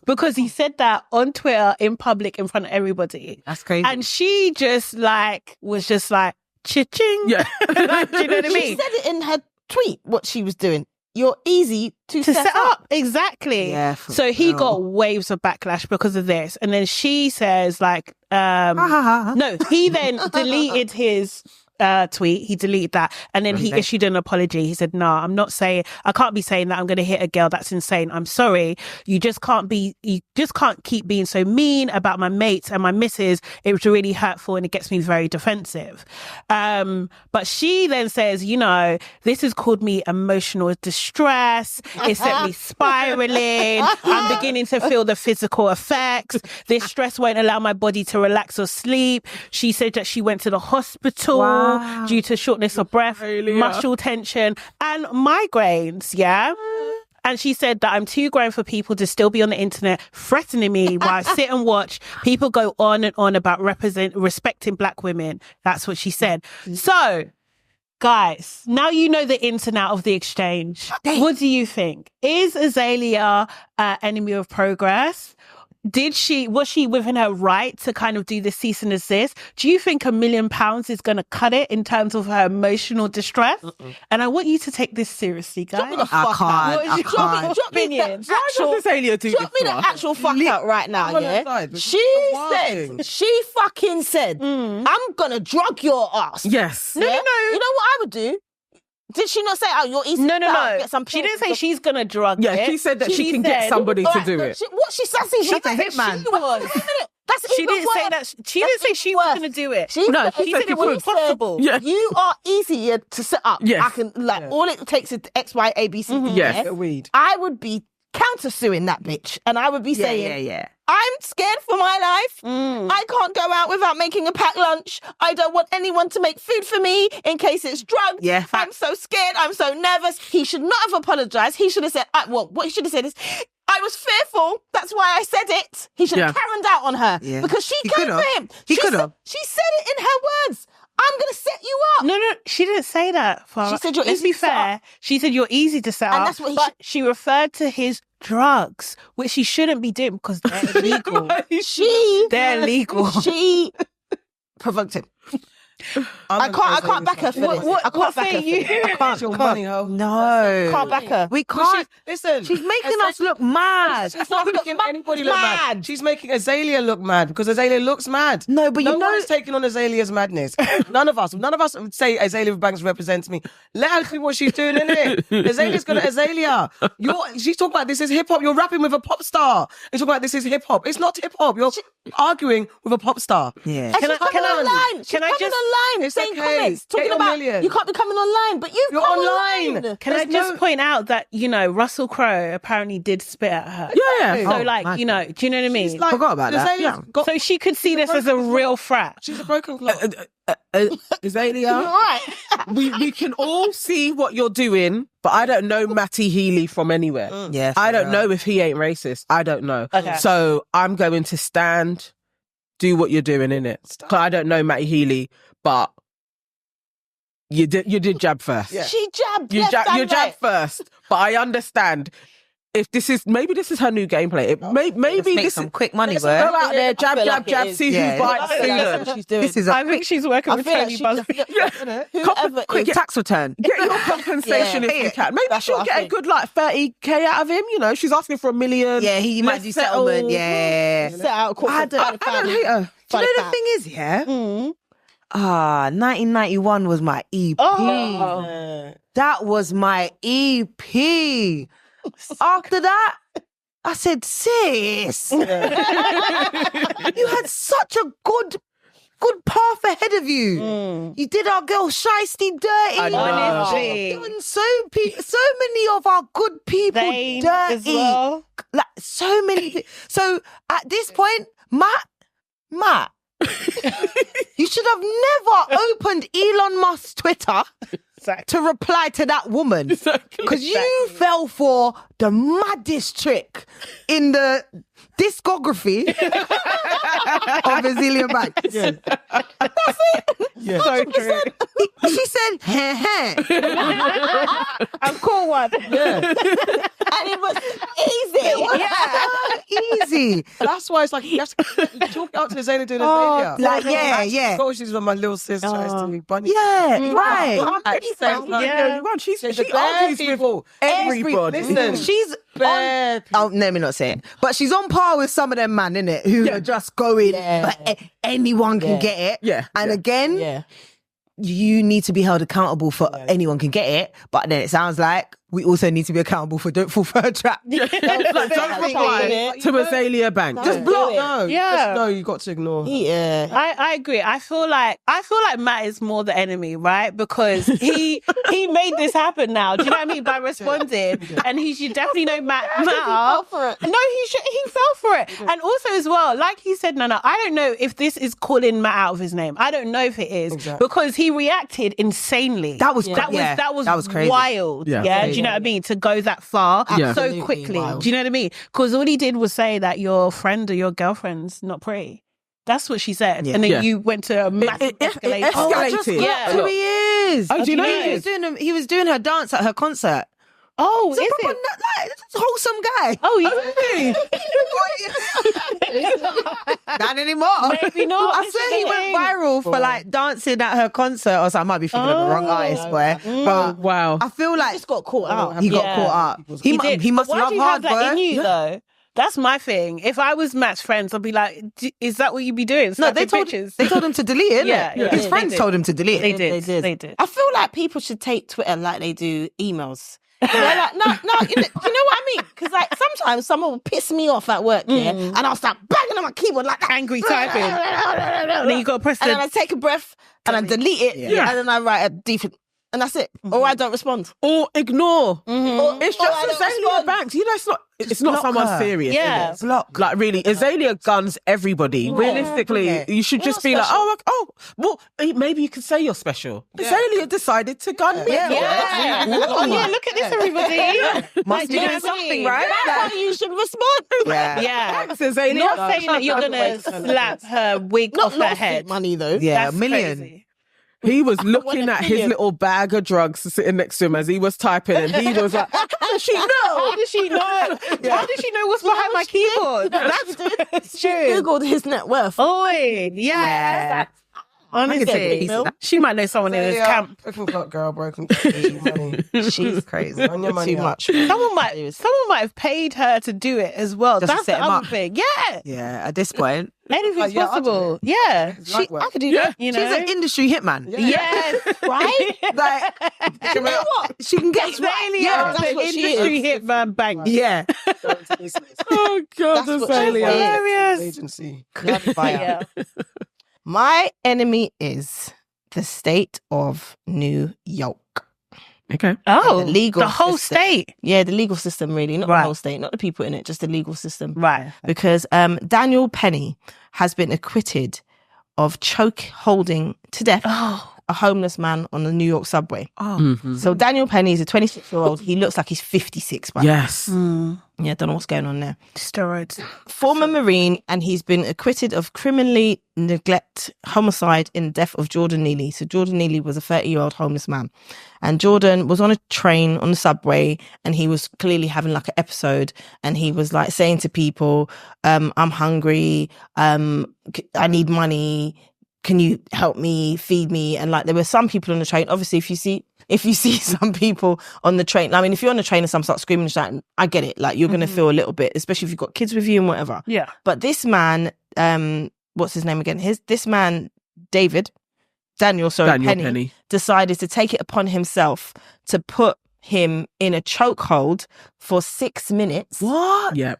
because he said that on Twitter in public in front of everybody. That's crazy. And she just like was just like cha-ching. Yeah. Do you know what I She mean? said it in her tweet, what she was doing. You're easy to set up. Exactly. Yeah, for so he real. got waves of backlash because of this. And then she says like, no, he then deleted his tweet. He deleted that. And then he issued an apology. He said, no, I can't be saying that I'm going to hit a girl. That's insane. I'm sorry. You just can't keep being so mean about my mates and my missus. It was really hurtful and it gets me very defensive. But she then says, you know, this has caused me emotional distress. It set me spiraling. I'm beginning to feel the physical effects. This stress won't allow my body to relax or sleep. She said that she went to the hospital due to shortness of breath, muscle tension, and migraines. Yeah. And she said that I'm too grown for people to still be on the internet threatening me while I sit and watch people go on and on about respecting black women. That's what she said. So, guys, now you know the ins and out of the exchange. What do you think? Is Azealia enemy of progress? was she within her right to kind of do the cease and desist? Do you think £1 million is going to cut it in terms of her emotional distress? And I want you to take this seriously, guys. Drop me the fuck out. Drop me the actual, drop me the actual fuck out right now, yeah? She fucking said, I'm gonna drug your ass. Yes. No. You know what I would do? Did she not say, oh, you're easy? No. Get some She didn't say she's going to drug it. Yeah, she said that she can get somebody to do it. What she said, she's a hitman. That's she didn't say that. She didn't say she was going to do it. She said it was possible. Yeah. You are easier to set up. Yes. I can, all it takes is X, Y, A, B, C, D. Yes. Weed. I would be counter-suing that bitch. And I would be saying, I'm scared for my life. I can't go out without making a packed lunch. I don't want anyone to make food for me in case it's drugged. Yeah, I'm so scared. I'm so nervous. He should not have apologized. He should have said, what he should have said is, I was fearful. That's why I said it. He should have Karen'd out on her because she came for him. He could have. She said it in her words. I'm going to set you up. No, she didn't say that, Farrah. She said you're Let's easy be to set fair. up. She said you're easy to set And up. that's what she referred to his drugs, which she shouldn't be doing because they're illegal. They're illegal. She provoked him. I can't back her for this. I can't back her for this. I can't. Your money, ho. No. Can't back her. We can't. Listen. She's making us look mad. She's not making anybody look mad. She's making Azealia look mad because Azealia looks mad. No, but no one is taking on Azalia's madness. None of us would say Azealia Banks represents me. Let her do what she's doing, innit? Azalia's gonna Azealia. She's talking about this is hip hop. You're rapping with a pop star. You're talking about this is hip hop. It's not hip hop. You're arguing with a pop star. Yeah. Can I just online saying okay. comments talking about you can't be coming online, but you're online. Can I just point out that Russell Crowe apparently did spit at her? Yeah. So do you know what I mean? Like, forgot about that. So she could see this as a real frat. She's a broken clock. Azealia, we can all see what you're doing, but I don't know Matty Healy from anywhere. Yeah, I don't know if he ain't racist. I don't know. Okay. So I'm going to stand, do what you're doing, innit? Because I don't know Matty Healy, but you did jab first. Yeah. She jabbed. You right. jabbed first, but I understand. If this is her new gameplay. Maybe make this some is quick money, go bro. out there, jab, see who bites sooner. She's doing. I think she's working with Tony Buzbee. Quick tax return. Get your compensation if you can. Maybe she'll get a good 30k out of him. She's asking for $1 million. Yeah, he might do settlement. Yeah. Set out I don't hate her. Do you know the thing is, 1991 was my EP. That was my EP. After that, I said, sis, you had such a good path ahead of you. You did our girl Shiesty dirty. Honestly. Doing so many of our good people Zayn dirty. as well. Like so many. So at this point, Matt, you should have never opened Elon Musk's Twitter to reply to that woman. Because you fell for the maddest trick in the discography of Azealia Bank. Yeah. That's it. Yeah. So true. She said, heh. I'm cool one. Yeah. And it was easy. Easy. That's why it's like you have to talk out to Azealia doing Azealia. Like, yeah. Oh, she's my little sister. Bunny. Yeah, right. She the argues people. with everybody. Listen, She's on, let me not say it. But she's on par with some of them man, innit? Who are just going, but anyone can get it. Yeah. And again, you need to be held accountable for anyone can get it. But then it sounds like we also need to be accountable for don't fall for her trap. Don't reply to Azealia Bank. Just block. No, you got to ignore her. Yeah. I agree. I feel like Matt is more the enemy, right? Because he made this happen now. Do you know what I mean? By responding. And he should definitely know Matt. He fell for it. No, he fell for it. And also as well, like he said, no, I don't know if this is calling Matt out of his name. I don't know if it is. Exactly. Because he reacted insanely. That was crazy. Wild. Yeah. Do you know what I mean? To go that far so quickly. Wild. Do you know what I mean? Because all he did was say that your friend or your girlfriend's not pretty. That's what she said. And then you went to a massive escalation. Oh, I just got who he is. Oh, do you know he was doing her dance at her concert. Oh, He's a is proper it? wholesome guy. Oh, yeah. Not anymore. Maybe not. I swear he went viral for like dancing at her concert, or so I might be thinking of the wrong artist, boy. But Wow. I feel like Just got caught out. he got Yeah. caught up. He did. He must Why love do you hard, have that boy. in you, though? That's my thing. If I was Matt's friends, I'd be like, is that what you'd be doing? No, Snapping they told pictures? him to delete it. Yeah, innit? yeah, His they friends did. told him to delete They it. did. They did. They did. I feel like people should take Twitter like they do emails. They're like, no, you know what I mean? Because like sometimes someone will piss me off at work, and I'll start banging on my keyboard like that. Angry typing. And then you got to press And then the... I take a breath and I delete it, Yeah. and then I write a defense, and that's it. Or I don't respond. Or ignore. Or- It's or I just don't Azealia respond. Banks. You know, it's not block someone her. serious. Yeah. Is it? Like really, Azealia guns everybody. Realistically, you should You're just not be like, special. well, maybe you could say you're special. Azealia decided to gun me. Yeah. Oh, yeah, look at this, everybody. Must be you know doing what I something, mean? right? That's how you should respond. Yeah. Yeah. Thanks, Azealia. Not saying that you're going to slap her wig off her Not head. money though. Yeah, That's a million. crazy. He was looking a at his million. little bag of drugs sitting next to him as he was typing, and he was like, "How does she know? How does she know? How does she know what's behind my keyboard? That's She Googled his net worth. Oi, yeah. Honestly, she might know someone in his camp. Broken clock girl, broken money. She's crazy. Run your money Too up. much. Someone might have paid her to do it as well. Just to That's set the him other up. thing. Yeah. Yeah, at this point. Anything's yeah, I'll do possible. Yeah. Light work. I could do that. You She's know? an industry hitman. Yes. Right? Like, you know what? She can get Azealia, Yeah, that's the what she industry is. hitman bank. yeah. Oh God, That's what she Azealia. is. Hilarious. Agency. Yeah. My enemy is the state of New York. Okay. Oh, The legal the whole system. state. Yeah, the legal system, really, not Right. the whole state, not the people in it, just the legal system. Right. Because Daniel Penny has been acquitted of choke holding to death Oh. a homeless man on the New York subway. Mhm. So Daniel Penny is a 26-year-old. He looks like he's 56, but Yes. yeah, don't know what's going on there. Steroids. Former Marine, and he's been acquitted of criminally neglect homicide in the death of Jordan Neely. So Jordan Neely was a 30-year-old homeless man, and Jordan was on a train on the subway, and he was clearly having like an episode, and he was like saying to people, I'm hungry, I need money, can you help me, feed me? And like there were some people on the train. Obviously, if you see some people on the train, I mean, if you're on the train and some start screaming and shouting, I get it. Like you're going to feel a little bit, especially if you've got kids with you and whatever. Yeah. But this man, what's his name again? This man, Daniel Penny, decided to take it upon himself to put him in a chokehold for 6 minutes. What? Yeah.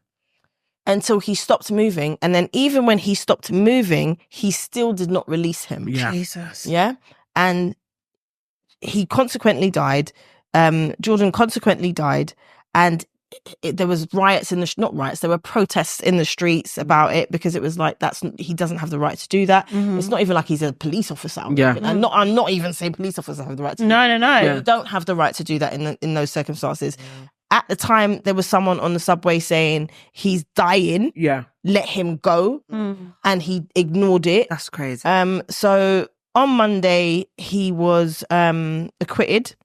Until he stopped moving. And then even when he stopped moving, he still did not release him. Yeah. Jesus. Yeah. And he consequently died. Jordan consequently died. And there was riots not riots, there were protests in the streets about it, because it was like, he doesn't have the right to do that. It's not even like he's a police officer. Yeah. And I'm not even saying police officers have the right to do No. You don't have the right to do that in those circumstances. At the time, there was someone on the subway saying, he's dying, Yeah. let him go. And he ignored it. That's crazy. So on Monday, he was acquitted.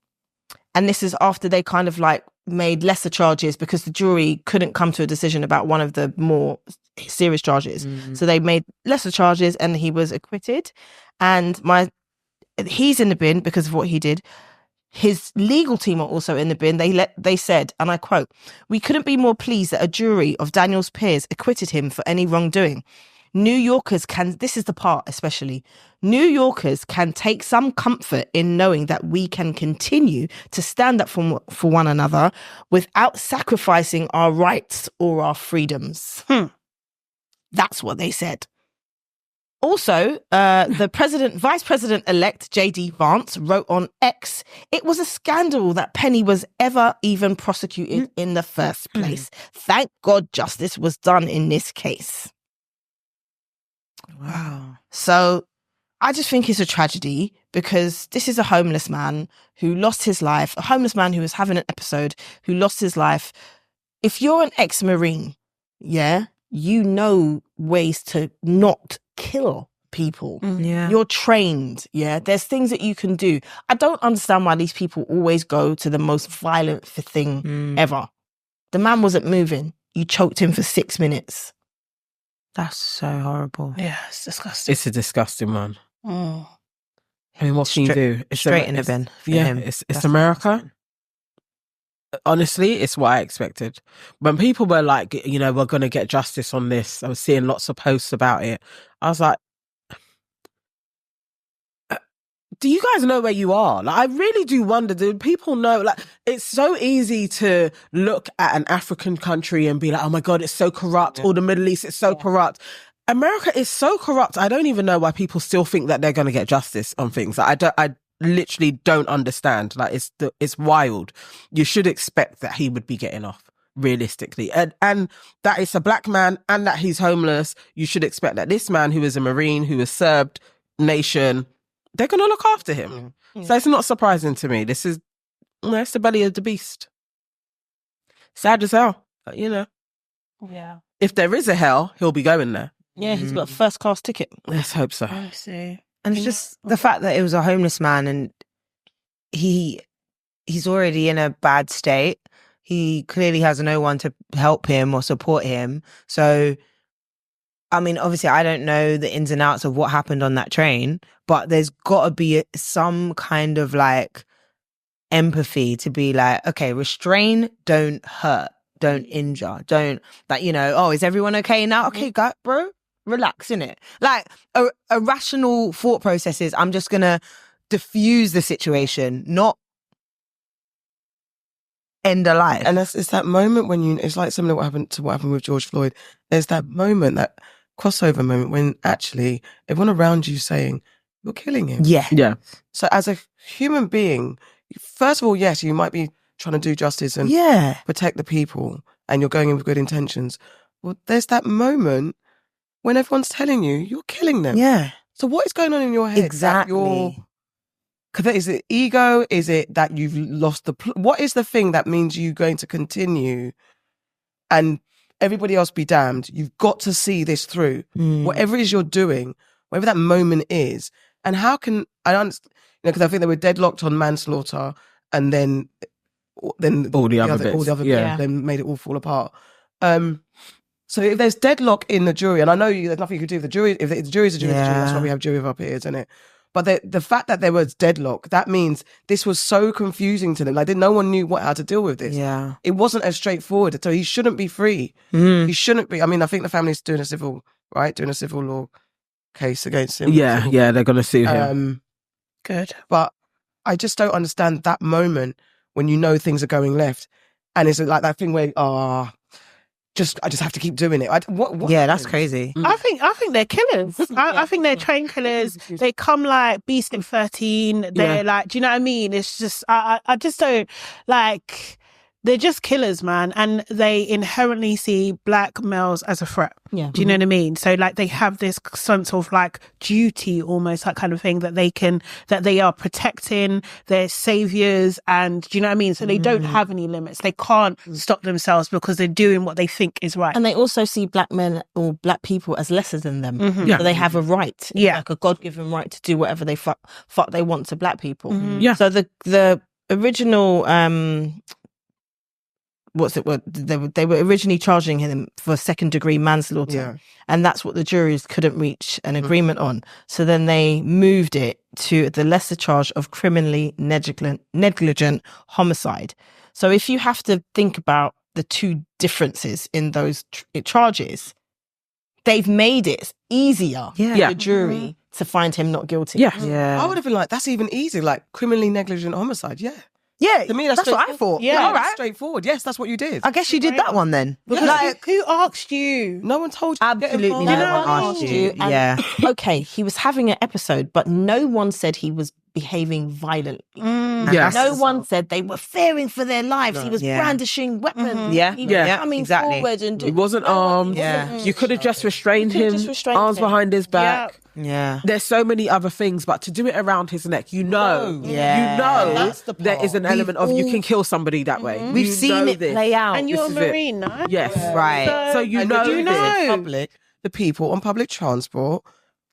And this is after they kind of like made lesser charges, because the jury couldn't come to a decision about one of the more serious charges. So they made lesser charges and he was acquitted. And he's in the bin because of what he did. His legal team are also in the bin. They said, and I quote, "We couldn't be more pleased that a jury of Daniel's peers acquitted him for any wrongdoing. New Yorkers can," this is the part especially, "New Yorkers can take some comfort in knowing that we can continue to stand up for one another without sacrificing our rights or our freedoms." That's what they said. Also, the Vice President-elect J.D. Vance wrote on X, "It was a scandal that Penny was ever even prosecuted in the first place. Thank God justice was done in this case." Wow. So I just think it's a tragedy, because this is a homeless man who lost his life, a homeless man who was having an episode, who lost his life. If you're an ex-Marine, yeah, you know ways to not kill people. Yeah. You're trained. Yeah. There's things that you can do. I don't understand why these people always go to the most violent thing ever. The man wasn't moving. You choked him for 6 minutes. That's so horrible. Yeah, it's disgusting. It's a disgusting one. Mm. I mean, what can you do? It's Straight in the bin for him. It's America. Honestly, it's what I expected. When people were like, you know, we're going to get justice on this, I was seeing lots of posts about it. I was like, do you guys know where you are? Like, I really do wonder, do people know? Like, it's so easy to look at an African country and be like, oh my God, it's so corrupt. Or the Middle East, it's so corrupt. America is so corrupt. I don't even know why people still think that they're going to get justice on things. Like, I literally don't understand. Like, it's wild. You should expect that he would be getting off, realistically. And that it's a black man and that he's homeless. You should expect that this man, who is a Marine, who has served nation, they're going to look after him. So it's not surprising to me. It's the belly of the beast. Sad as hell, but, you know. Yeah. If there is a hell, he'll be going there. Yeah, he's got a first class ticket. Let's hope so. I see. And it's just the fact that it was a homeless man and he's already in a bad state. He clearly has no one to help him or support him. So, I mean, obviously, I don't know the ins and outs of what happened on that train, but there's got to be some kind of like empathy to be like, okay, restrain, don't hurt, don't injure, don't, like, you know, oh, is everyone okay now? Okay, bro, relax, innit? Like, a rational thought process is, I'm just going to diffuse the situation, not end a life. And it's that moment when it's like similar to what happened with George Floyd. There's that moment, that crossover moment when actually everyone around you saying, you're killing him. Yeah. Yeah. So as a human being, first of all, yes, you might be trying to do justice and protect the people and you're going in with good intentions. Well, there's that moment when everyone's telling you, you're killing them. Yeah. So what is going on in your head? Exactly. Is it ego? Is it that you've lost what is the thing that means you're going to continue and everybody else be damned? You've got to see this through. Whatever it is you're doing, whatever that moment is. And how can, I understand, because I think they were deadlocked on manslaughter and then all the other bits then made it all fall apart. So if there's deadlock in the jury, and I know there's nothing you can do with the jury, if the jury's a jury, that's why we have jury of our peers, isn't it? But the fact that there was deadlock, that means this was so confusing to them. Like, no one knew how to deal with this. Yeah. It wasn't as straightforward. So he shouldn't be free. He shouldn't be. I mean, I think the family's doing a civil law case against him. Yeah, they're going to sue him. Good. But I just don't understand that moment when you know things are going left. And it's like that thing where, I just have to keep doing it. What yeah, that's crazy. I think they're killers. I think they're train killers. They come like Beast in 13. They're like, do you know what I mean? It's just, I just don't like. They're just killers, man, and they inherently see black males as a threat. Yeah. Do you know what I mean? So like they have this sense of like duty, almost, that kind of thing, that they are protecting their saviors, and do you know what I mean? So they don't have any limits. They can't stop themselves because they're doing what they think is right. And they also see black men or black people as lesser than them. So they have a right, like a God-given right to do whatever they fuck they want to black people. Yeah. So the original they were originally charging him for second-degree manslaughter, and that's what the juries couldn't reach an agreement on. So then they moved it to the lesser charge of criminally negligent homicide. So if you have to think about the two differences in those charges, they've made it easier for the jury to find him not guilty. I would have been like, that's even easier, like criminally negligent homicide. Yeah, to me, that's what I thought. Yeah, all right, straightforward. Yes, that's what you did. I guess you did that one then. Like, who asked you? No one told you. Absolutely no one asked you. Yeah. Okay, he was having an episode, but no one said he was behaving violently. No one said they were fearing for their lives. He was brandishing weapons. He was coming forward and he wasn't armed. You could have just restrained him, arms behind his back. Yeah. There's so many other things, but to do it around his neck, you know that's the part. there is an element of you can kill somebody that way. We've seen it play out. And you're a Marine, no? Yes. Right. So you know the public, the people on public transport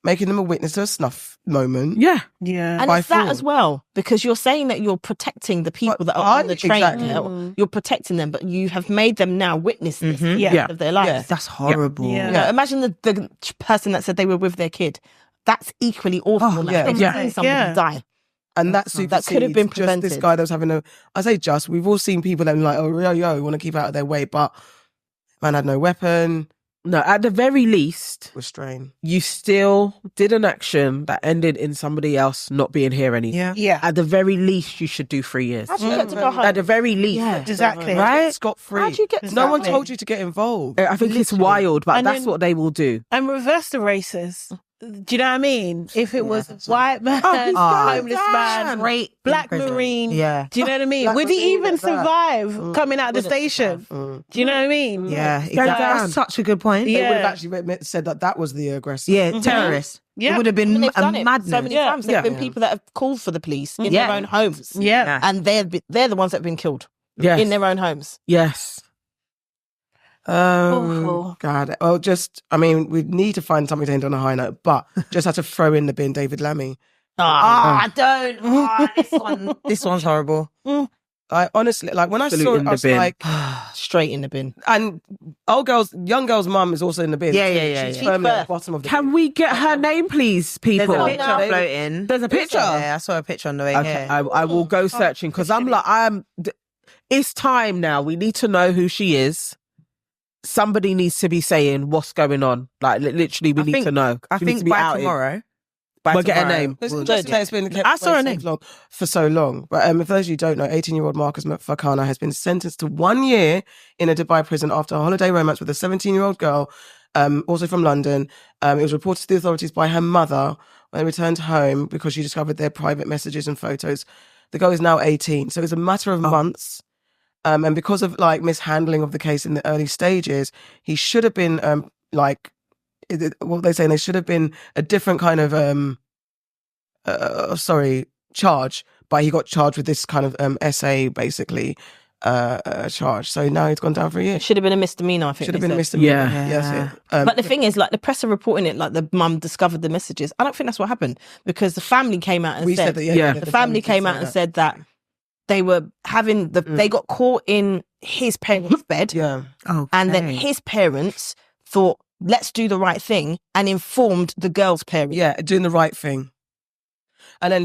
making them a witness to a snuff moment. Yeah. Yeah. And By it's that fraud. as well, because you're saying that you're protecting the people that are on the train. Exactly. You're protecting them, but you have made them now witness this for the Yeah. rest of their lives. Yeah. That's horrible. Yeah. You know, imagine the person that said they were with their kid. That's equally awful. yeah. Like, Yeah. seeing somebody Yeah. die. And that That could have been supersedes just this prevented. guy that was having we've all seen people that are like, oh, we want to keep out of their way, but man had no weapon, No, at the very least, restrain. you still did an action that ended in somebody else not being here anymore. Yeah. Yeah. At the very least, you should do 3 years. How'd you get to go home? At the very least. Yeah. Exactly. Right? Scot free. How'd you get to No one Exactly. told you to get involved. I think it's wild, but And that's then- what they will do. And reverse the races. Do you know what I mean? If it was white man, he's homeless going man, down. Straight in black prison. marine. Yeah. Do you know what I mean? Black Would he marine even like that. survive coming out of the station? Do you know what I mean? Yeah, down. exactly. That's such a good point. They would have Yeah. actually said that was the aggressor. Yeah, terrorists. Yeah. It would have And been they've a done it madness. so many Yeah. times. There've been people that have called for the police in Yeah. their own homes. Yeah. And they're the ones that have been killed Yes. in their own homes. Yes. Awful. God. Well, we need to find something to end on a high note, but just had to throw in the bin David Lammy. I don't. This one's horrible. I honestly, like, when I Absolute saw in it, the I was bin. like, Straight in the bin. and young girl's mum is also in the bin. Yeah, yeah, yeah, She's yeah. firmly at the First. bottom of the Can bin. we get her name, please, There's people? a picture no. floating. There's a picture? Yeah, I saw a picture on the way Okay, here. I will go searching because it's time now. We need to know who she is. Somebody needs to be saying what's going on. Like, literally, we need to know. I She needs think to be by outed. tomorrow. We'll get her name. It's We'll interesting that it's been kept I saw her so name. long, for so long. But for those of you who don't know, 18-year-old Marcus Fakana has been sentenced to 1 year in a Dubai prison after a holiday romance with a 17-year-old girl, also from London. It was reported to the authorities by her mother when they returned home because she discovered their private messages and photos. The girl is now 18, so it's a matter of months. And because of mishandling of the case in the early stages, he should have been what they say, there should have been a different kind of charge, but he got charged with this kind of SA basically charge. So now he's gone down for a year. It should have been a misdemeanor, I think. Should have they been a said. misdemeanor. Yeah. Yes, But the thing is, the press are reporting it like the mum discovered the messages. I don't think that's what happened because the family came out and we said said that. the family came out and said that they were having they got caught in his parents' bed, yeah, and then his parents thought, let's do the right thing, and informed the girl's parents. yeah, doing the right thing. And then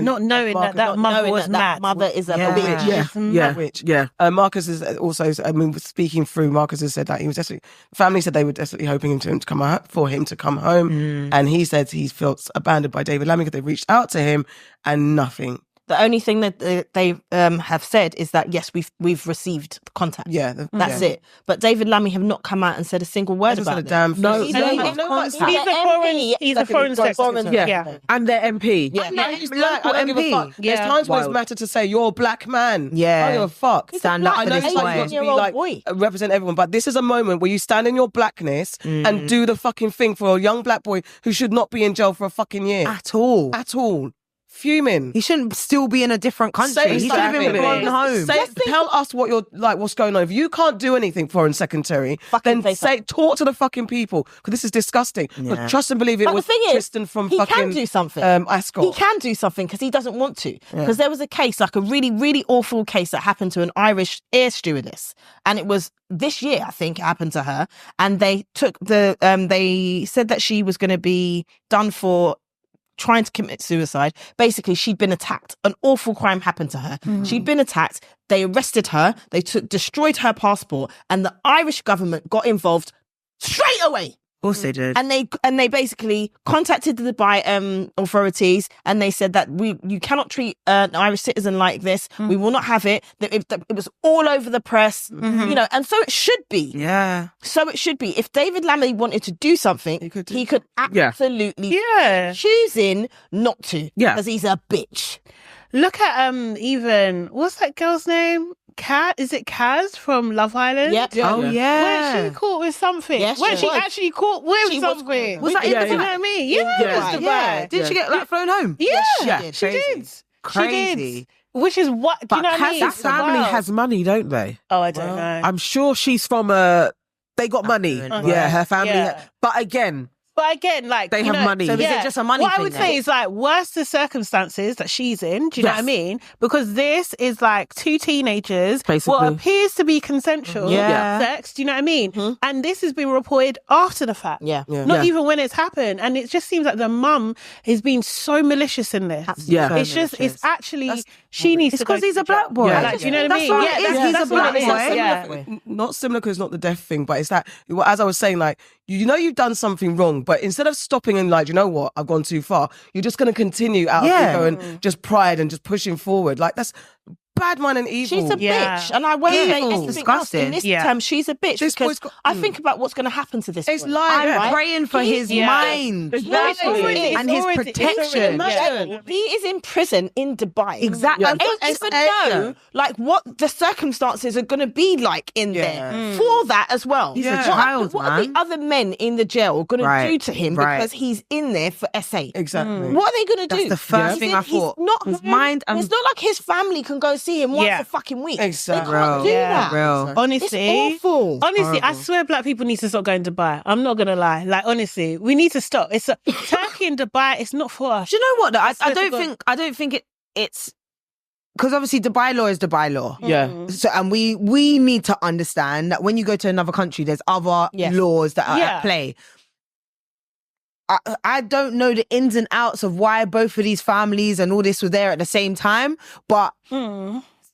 Not knowing Marcus, that Not mother knowing was that mad. mother is a Yeah. bitch. Yeah, yeah, Which, yeah. Marcus is also, speaking through, Marcus has said that he was desperately, the family said they were desperately hoping for him to come home. And he said he felt abandoned by David Lammy because they reached out to him and nothing. The only thing that they have said is that yes, we've received contact. Yeah. That's it. But David Lammy have not come out and said a single word Hasn't said about a it. damn thing. No, He's no, a- no, you know what? He's a foreign secretary. Yeah. And their MP. Yeah. He's black. I don't give a fuck. Yeah. There's times when it's Wild. matter to say you're a black man. Yeah. I don't give a fuck. Stand up I for know this you've boy. got to be like represent everyone, but this is a moment where you stand in your blackness and do the fucking thing for a young black boy who should not be in jail for a fucking year At all. at all. Fuming. He shouldn't still be in a different country. Say He should have been something. flown home. Tell us what you're like. What's going on? If you can't do anything, foreign secretary, Fucking then say talk to the fucking people because this is disgusting. Yeah. But trust and believe it But the was thing is, Tristan from he fucking can do something. Ascot. He can do something because he doesn't want to. Because there was a case, like a really, really awful case that happened to an Irish air stewardess. And it was this year, I think, it happened to her. And they took they said that she was going to be done for trying to commit suicide. Basically, she'd been attacked. An awful crime happened to her. She'd been attacked. They arrested her. They destroyed her passport. And the Irish government got involved straight away. Of course they did. And they basically contacted the Dubai authorities, and they said that you cannot treat an Irish citizen like this. We will not have it. It was all over the press, and so it should be. Yeah. So it should be. If David Lammy wanted to do something, he could absolutely choosing not to. Yeah. Because he's a bitch. Look at even what's that girl's name? Is it Kaz from Love Island? Yep. Oh, yeah. Weren't she caught with something? Yes, Weren't she she was. actually caught with She was something? Was that in You the know what I mean? Yeah, Yeah. it was Dubai. Yeah. Did she get flown home? Yeah, she did. she Crazy. did. Crazy. She did. Which is what, do But you know what I mean? that family Wow. has money, don't they? Oh, I don't know. I'm sure she's from they got money. Affluent. Yeah, her family. Yeah. But again, But again, like They have money. So is it just a money What I thing would then? say is like, worse the circumstances that she's in. Do you know what I mean? Because this is like two teenagers, Basically. what appears to be consensual sex. Do you know what I mean? And this has been reported after the fact. Not even when it's happened. And it just seems like the mum is being so malicious in this. It's actually she needs to go. Because he's a black boy. Like, do you know what I mean? He's a black boy. Not similar because it's not the death thing, but it's that, as I was saying, like, you know you've done something wrong, but instead of stopping and like, you know what, I've gone too far, you're just going to continue out of ego and just pride and just pushing forward. Like, that's bad man and evil. She's a bitch, and I won't say anything disgusting. else. In this term, she's a bitch because I think about what's going to happen to this. It's boy. like I'm praying for his mind and his protection. He is in prison in Dubai. Exactly. I don't even know like what the circumstances are going to be like in there for that as well. He's a child, what are the other men in the jail going to do to him because he's in there for SA? Exactly. What are they going to do? That's the first thing I thought. His mind and it's not like his family can go see him once a fucking week. Exactly. They can't do that. Honestly, it's awful. Honestly, I swear black people need to stop going to Dubai. I'm not going to lie. Like, honestly, we need to stop. It's Turkey and Dubai, it's not for us. do you know what though? I don't think it's because obviously Dubai law is Dubai law. Yeah. So and we need to understand that when you go to another country, there's other laws that are at play. I don't know the ins and outs of why both of these families and all this were there at the same time, but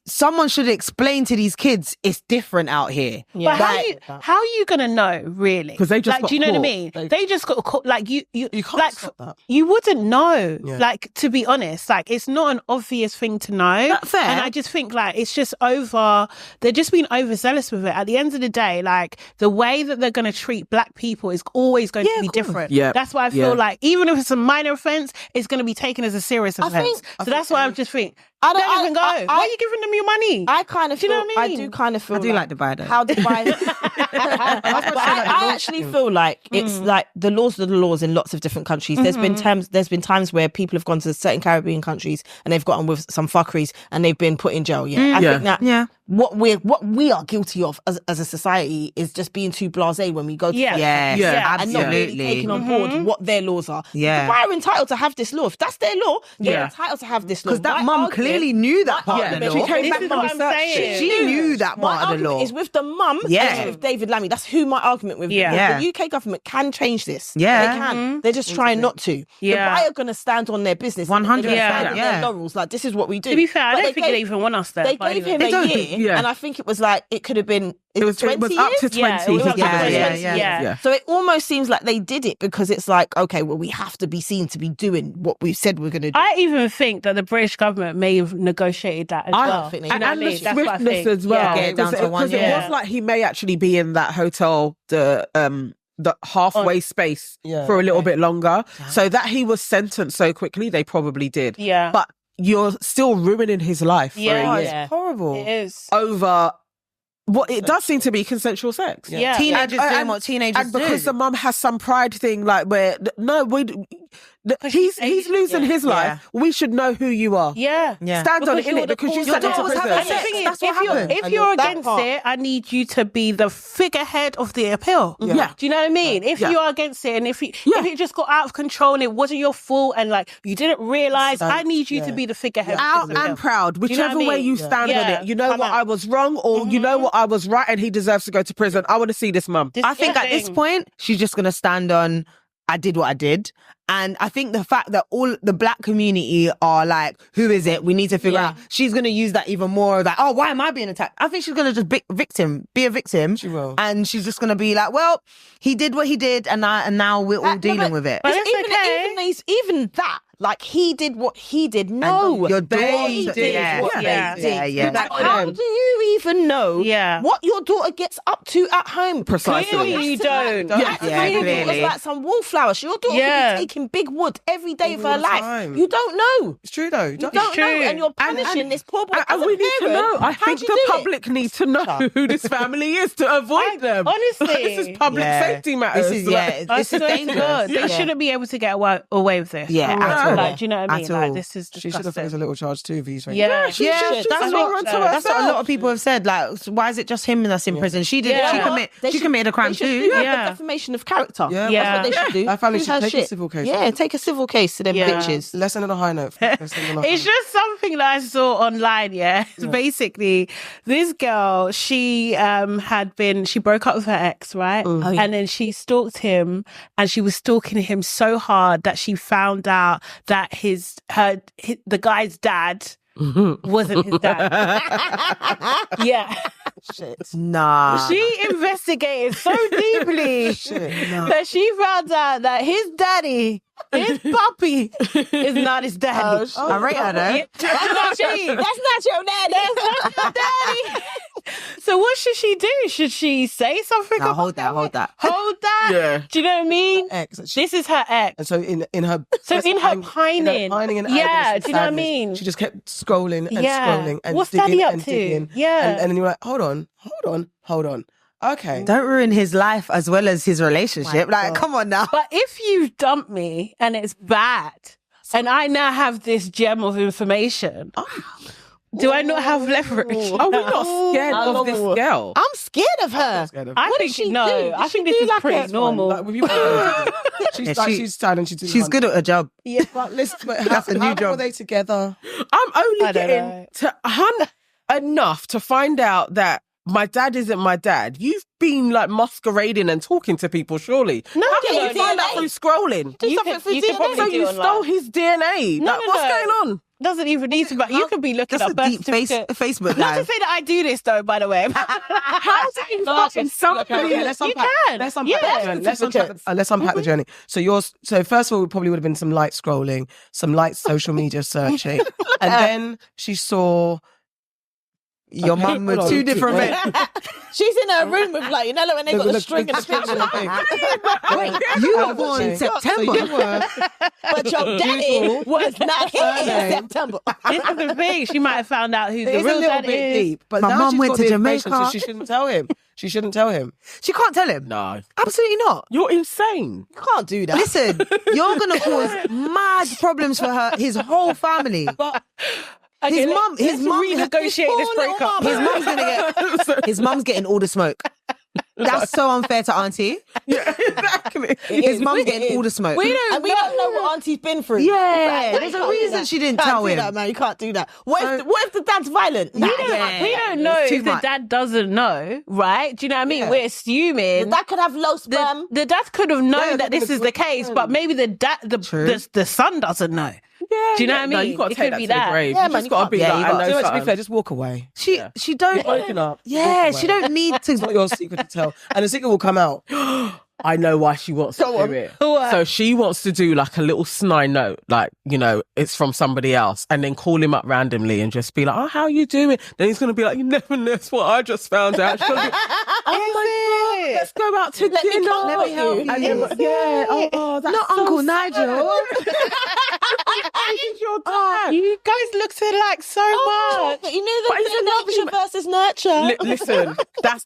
someone should explain to these kids it's different out here. But how are you gonna know, really? Because they just like, got do you know caught. what I mean? They just got caught. Like you can't like stop that. you wouldn't know. Like, to be honest, like it's not an obvious thing to know. That's fair. And I just think like it's just over. They're just being overzealous with it. At the end of the day, like the way that they're gonna treat black people is always going to be different. Yeah. That's why I feel like even if it's a minor offense, it's going to be taken as a serious offense. So that's why I just think. Don't even go. Why are you giving them your money? I kind of feel. Do you know what I mean? I do kind of feel. I do like Dubai though. How Dubai. I actually feel like it's like the laws are the laws in lots of different countries. There's been times where people have gone to certain Caribbean countries and they've gotten with some fuckeries and they've been put in jail. I think that what we are guilty of as a society is just being too blasé when we go to and not really taking on board what their laws are. Dubai are entitled to have this law. If that's their law, they're entitled to have this law. Because that mum clearly knew that part of the law. She came back from research. She knew that part of the law. Is with the mum and with David Lammy. That's who my argument with. The UK government can change this. They can. They're just trying not to. Dubai are going to stand on their business. 100%. Stand on their laurels. Like, this is what we do. To be fair, I don't think they even want us there. They gave him a year, and I think it was like it could have been. It was 20 years? up to 20. Yeah, it was up to 20. Yeah. So it almost seems like they did it because it's like, okay, well, we have to be seen to be doing what we said we're going to do. I even think that the British government may have negotiated that as well. Think they You know what I and the mean? That's what I swiftness think. as well. Get it down to 1 Because it was like he may actually be in that hotel, the halfway space for a little bit longer. So that he was sentenced so quickly, they probably did. Yeah. But you're still ruining his life for a year. It's horrible. It is. Over what it does seem to be consensual sex. Yeah. Teenagers doing what teenagers and because do. the mum has some pride thing, like where he's losing his life. We should know who you are. Yeah. Stand on it, innit? Because you said daughter was having sex. That's what happened. If you're against it, I need you to be the figurehead of the appeal. Yeah. Do you know what I mean? If you are against it and if it just got out of control and it wasn't your fault and like you didn't realise, I need you to be the figurehead. Out and proud, whichever way you stand on it. You know what, I was wrong, or you know what, I was right, and he deserves to go to prison. I want to see this mum. I think at this point, she's just going to stand on, I did what I did. And I think the fact that all the black community are like, who is it? We need to figure out. She's going to use that even more. Like, oh, why am I being attacked? I think she's going to just be a victim. She will. And she's just going to be like, well, he did what he did, and now we're all dealing with it. But Even that. Like, he did what he did. No. Your daughter did did what they did. Yeah. Like, how do you even know what your daughter gets up to at home? Precisely. Clearly you don't. Clearly. It's like some wallflower. Your daughter could be taking big wood every day of her life. You don't know. It's true though. You don't know, and you're punishing this poor boy. And we need to know. I think the public need to know who this family is to avoid them. Honestly. This is public safety matters. This is dangerous. They shouldn't be able to get away with this. Yeah, at Like, do you know what I mean? At Like, all. this is She should have faced a disgusting. little charge too, V's. Yeah, That's what a lot of people have said. Like, why is it just him that's in prison? She did. Yeah. She committed a crime They should too. do Yeah. the defamation of character. Yeah. Yeah. That's what they should do. I found it Prove should her take a shit. civil case. Yeah, take a civil case to them Yeah. bitches. Lesson on a high note. It's just something that I saw online, Basically, this girl, she she broke up with her ex, right? Oh, yeah. And then she stalked him, and she was stalking him so hard that she found out that the guy's dad wasn't his dad. Yeah. Nah. She investigated so deeply that she found out that his daddy, his puppy, is not his daddy. I rate her though. That's not your daddy. That's not your daddy. So what should she do? Should she say something? No, hold that. Hold that? Yeah. Do you know what I mean? Ex. This is her ex. And so in her pining. and Yeah, agony do you know what I and mean? sadness, she just kept scrolling and Yeah. scrolling and What's digging Daddy up and to? digging. Yeah. And then you're like, hold on. Okay. Don't ruin his life as well as his relationship. Like, come on now. But if you dump me and it's bad, and I now have this gem of information, do I not have leverage? Are we not scared of this girl? I'm scared of her. I What think did she no. do? I Did think she this do is like pretty a- normal. Like, with you, she's sad and She's good at her job. Yeah. But listen, but That's a new how job. are they together? I'm only I don't getting know. to enough to find out that my dad isn't my dad. You've been like masquerading and talking to people, surely. No, How you can you find DNA. out through scrolling? Do You something could- for you could DNA. probably So do you it stole online. his DNA. No, Like, no, what's no. going on? Doesn't even need to, but you could be looking That's up a birth deep certificate. Facebook Not to live. say that I do this though, by the way. How do you fucking something? Okay, let's You unpack. can. Let's unpack Yeah. the journey. Let's unpack the journey. So first of all, it probably would have been some light scrolling, some light social media searching, and then she saw Your mum with two different men. She's in her room with like, like when they got the string in the picture. Wait, you were born in September. But your daddy was not here in Surname. September. This is the thing. She might have found out who the It's a real little dad bit is. deep, but My now mum she's went got to the information, Jamaica. so she shouldn't tell him. She shouldn't tell him. She can't tell him. No. Absolutely not. You're insane. You can't do that. Listen, you're gonna cause mad problems for his whole family. Okay, His mum renegotiate this breakup. His mum's getting all the smoke. That's so unfair to Auntie. Yeah, exactly. His mum's getting all the smoke. We don't know what Auntie's been through. Yeah, Like, there's you a can't do reason that. she didn't Can't tell do him. that, man. You can't do that. What if the dad's violent? Nah, We don't know Too if the much. dad doesn't know, right? Do you know what I mean? We're assuming The dad could have low sperm. the dad could have known Yeah, that this is the case, but maybe the son doesn't know. Yeah, Do you know what I No, mean? you got to It take could that be to the that. grave. Yeah, You man, just you got to can't- be yeah, like, you I got- know To be something. fair, just walk away. She don't. Waking up. Yeah, walk she away. don't need It's to. not your secret to tell, and the secret will come out. I know why she wants to do it. So she wants to do like a little snide note, like, it's from somebody else, and then call him up randomly and just be like, oh, how you doing? Then he's going to be like, you never know what I just found out. She's gonna be, oh my God, let's go out to Let me dinner. comfort you. And then, yeah, that's Not so Uncle sad. Nigel. He's your dad. You guys looked alike so much. But you know But he's a lovely nature versus nurture. Listen,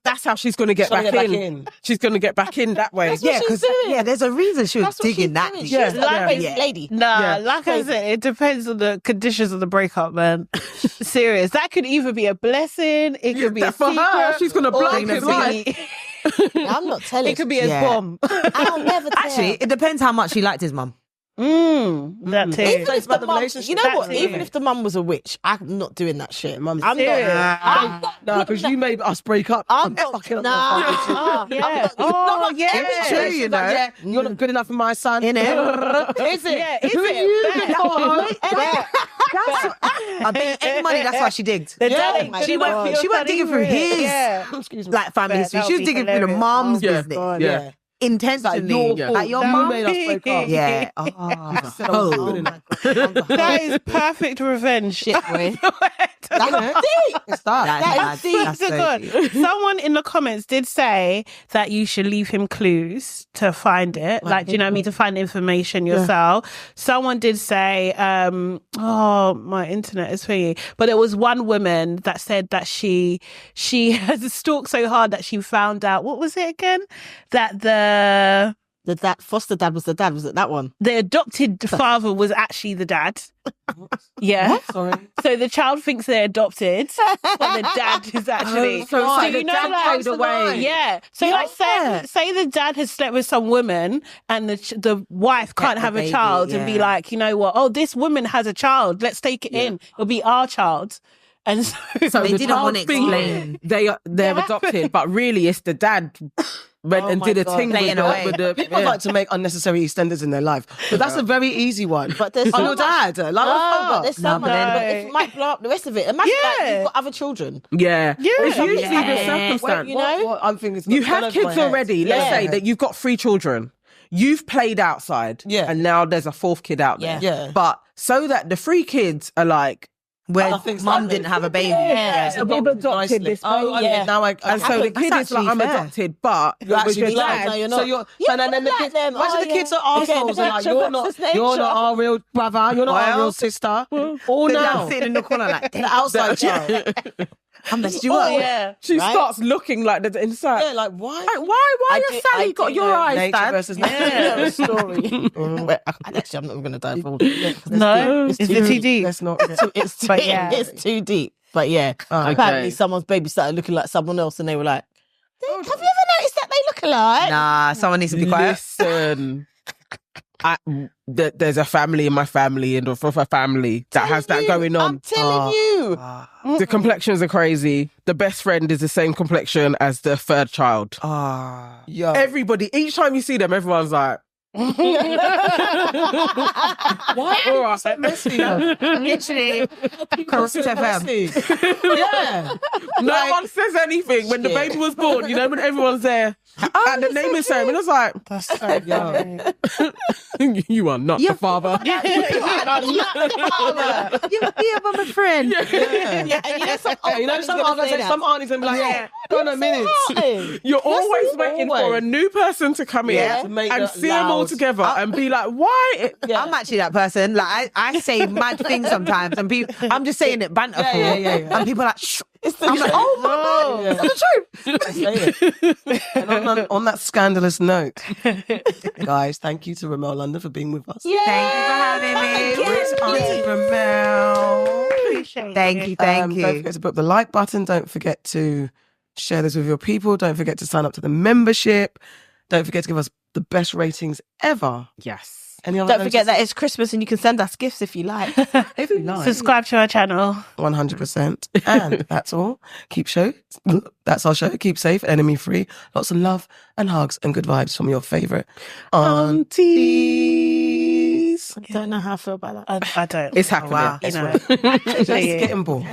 that's how she's going to get She's gonna back get back in. in. She's going to get back in that way. Yeah, she's because doing. there's a reason she was That's what she's digging that doing. deep. She's a Yeah. crazy Yeah. lady. Nah, Yeah. like I said, it depends on the conditions of the breakup, man. Serious. That could either be a blessing, it could be a For secret, her, she's going to or blow it his could life. be, I'm not telling. it could be a Yeah. bomb. I'll never tell. Actually, it depends how much he liked his mum. That too. Even if about the the mum, relationship. you know what? That's Even it. if the mum was a witch, I'm not doing that shit. Mum's I'm serious. not. No, because you made us break up. I'm not. fucking up Nah. my family. Oh, yeah. Oh, yeah. It's true, you know. Yeah, you're not good enough for my son. Innit? Is it? Yeah, is Who it? are you? Fair. I bet any money, that's why she digged. The Yeah, dad- my She God. went, she went digging through his Yeah. Excuse me. like family Bet, history. that She would was be digging through the hilarious. mom's Yeah. business. Yeah. Intentionally. Like, Like your you mum. made us break up. Yeah. Oh. Said I wasn't good enough. That is perfect revenge. Shit, boy. That's deep. It's that. That's deep. that's So so good. deep. Someone in the comments did say that you should leave him clues to find it. Like, do you know what I mean? To find information yourself. Someone did say, oh, my internet is thingy. But there was one woman that said that she has stalked so hard that she found out, what was it again? That The foster dad was the dad. Was it that one? The adopted father was actually the dad. Yeah. Sorry. So the child thinks they're adopted, but the dad is actually. So so the you know, dad like, played away. Yeah. So like, say the dad has slept with some woman, and the wife can't have a child, and be like, you know what? Oh, this woman has a child. Let's take it in. It'll be our child. And so They the didn't child want to thinks- explain. They're adopted, but really it's the dad went and did a thing Playing away. with the People like to make unnecessary extenders in their life, but that's a very easy one. But there's on your dad, like but there's so No, much. but But if you might blow up the rest of it, imagine like, you've got other children. It's usually the Yeah. circumstance. You know? What I'm thinking is You had kids already. Let's say that you've got 3 children. You've played outside, and now there's a 4th kid out there. Yeah. But so that the 3 kids are like, Where Nothing's mum happening. didn't have a baby. so we've adopted this baby. Now And so the kid is like, I'm adopted, but You actually with be your like, dad, no, you're not. So you're, Yeah, and then the like kids, them. imagine the kids are arseholes and like, you're not our real brother, you're not our real sister. All The now. dad sitting in the corner like, The outside child. I messed you up. she Right? starts looking like the inside. Yeah, like, why? Like, why has Sally got your eyes, Nature Dad? versus Yeah, nature. story. Actually, I'm not going to dive forward. No, is it too deep? Let's not. It's too, But yeah. it's too deep. But yeah, apparently someone's baby started looking like someone else, and they were like, "Have you ever noticed that they look alike?" Nah, someone needs to be quiet. Listen, there's a family in my family and a family that has that going on. I'm telling you. The complexions are crazy. The best friend is the same complexion as the 3rd child. Yo. Everybody, each time you see them, everyone's like, Why? All right, so messy. Literally, Corrupt FM. Yeah. no one says anything when the baby was born, you know, when everyone's there. And the name is ceremony, it's like, That's so you are not the father. You're my friend. Some aunties and be like, go on a minute. You're always waiting for a new person to come in Yeah. To make and that see them all loud. together and be like, why? I'm actually that person. Like I say mad things sometimes, and people, I'm just saying it banterful, and people are like, shh. I'm like, oh my God, it's the truth. And on that scandalous note, guys, thank you to Remel London for being with us. Thank you for having me. Where's Auntie Remel? Thank you. Don't forget to put the like button. Don't forget to share this with your people. Don't forget to sign up to the membership. Don't forget to give us the best ratings ever. Yes. Any other Don't forget that it's Christmas and you can send us gifts if you like. if you like. Subscribe to our channel. 100%. And that's all. That's our show. Keep safe, enemy free. Lots of love and hugs and good vibes from your favorite aunties. I don't know how I feel about that. I don't. It's happening. Wow. It's getting bored.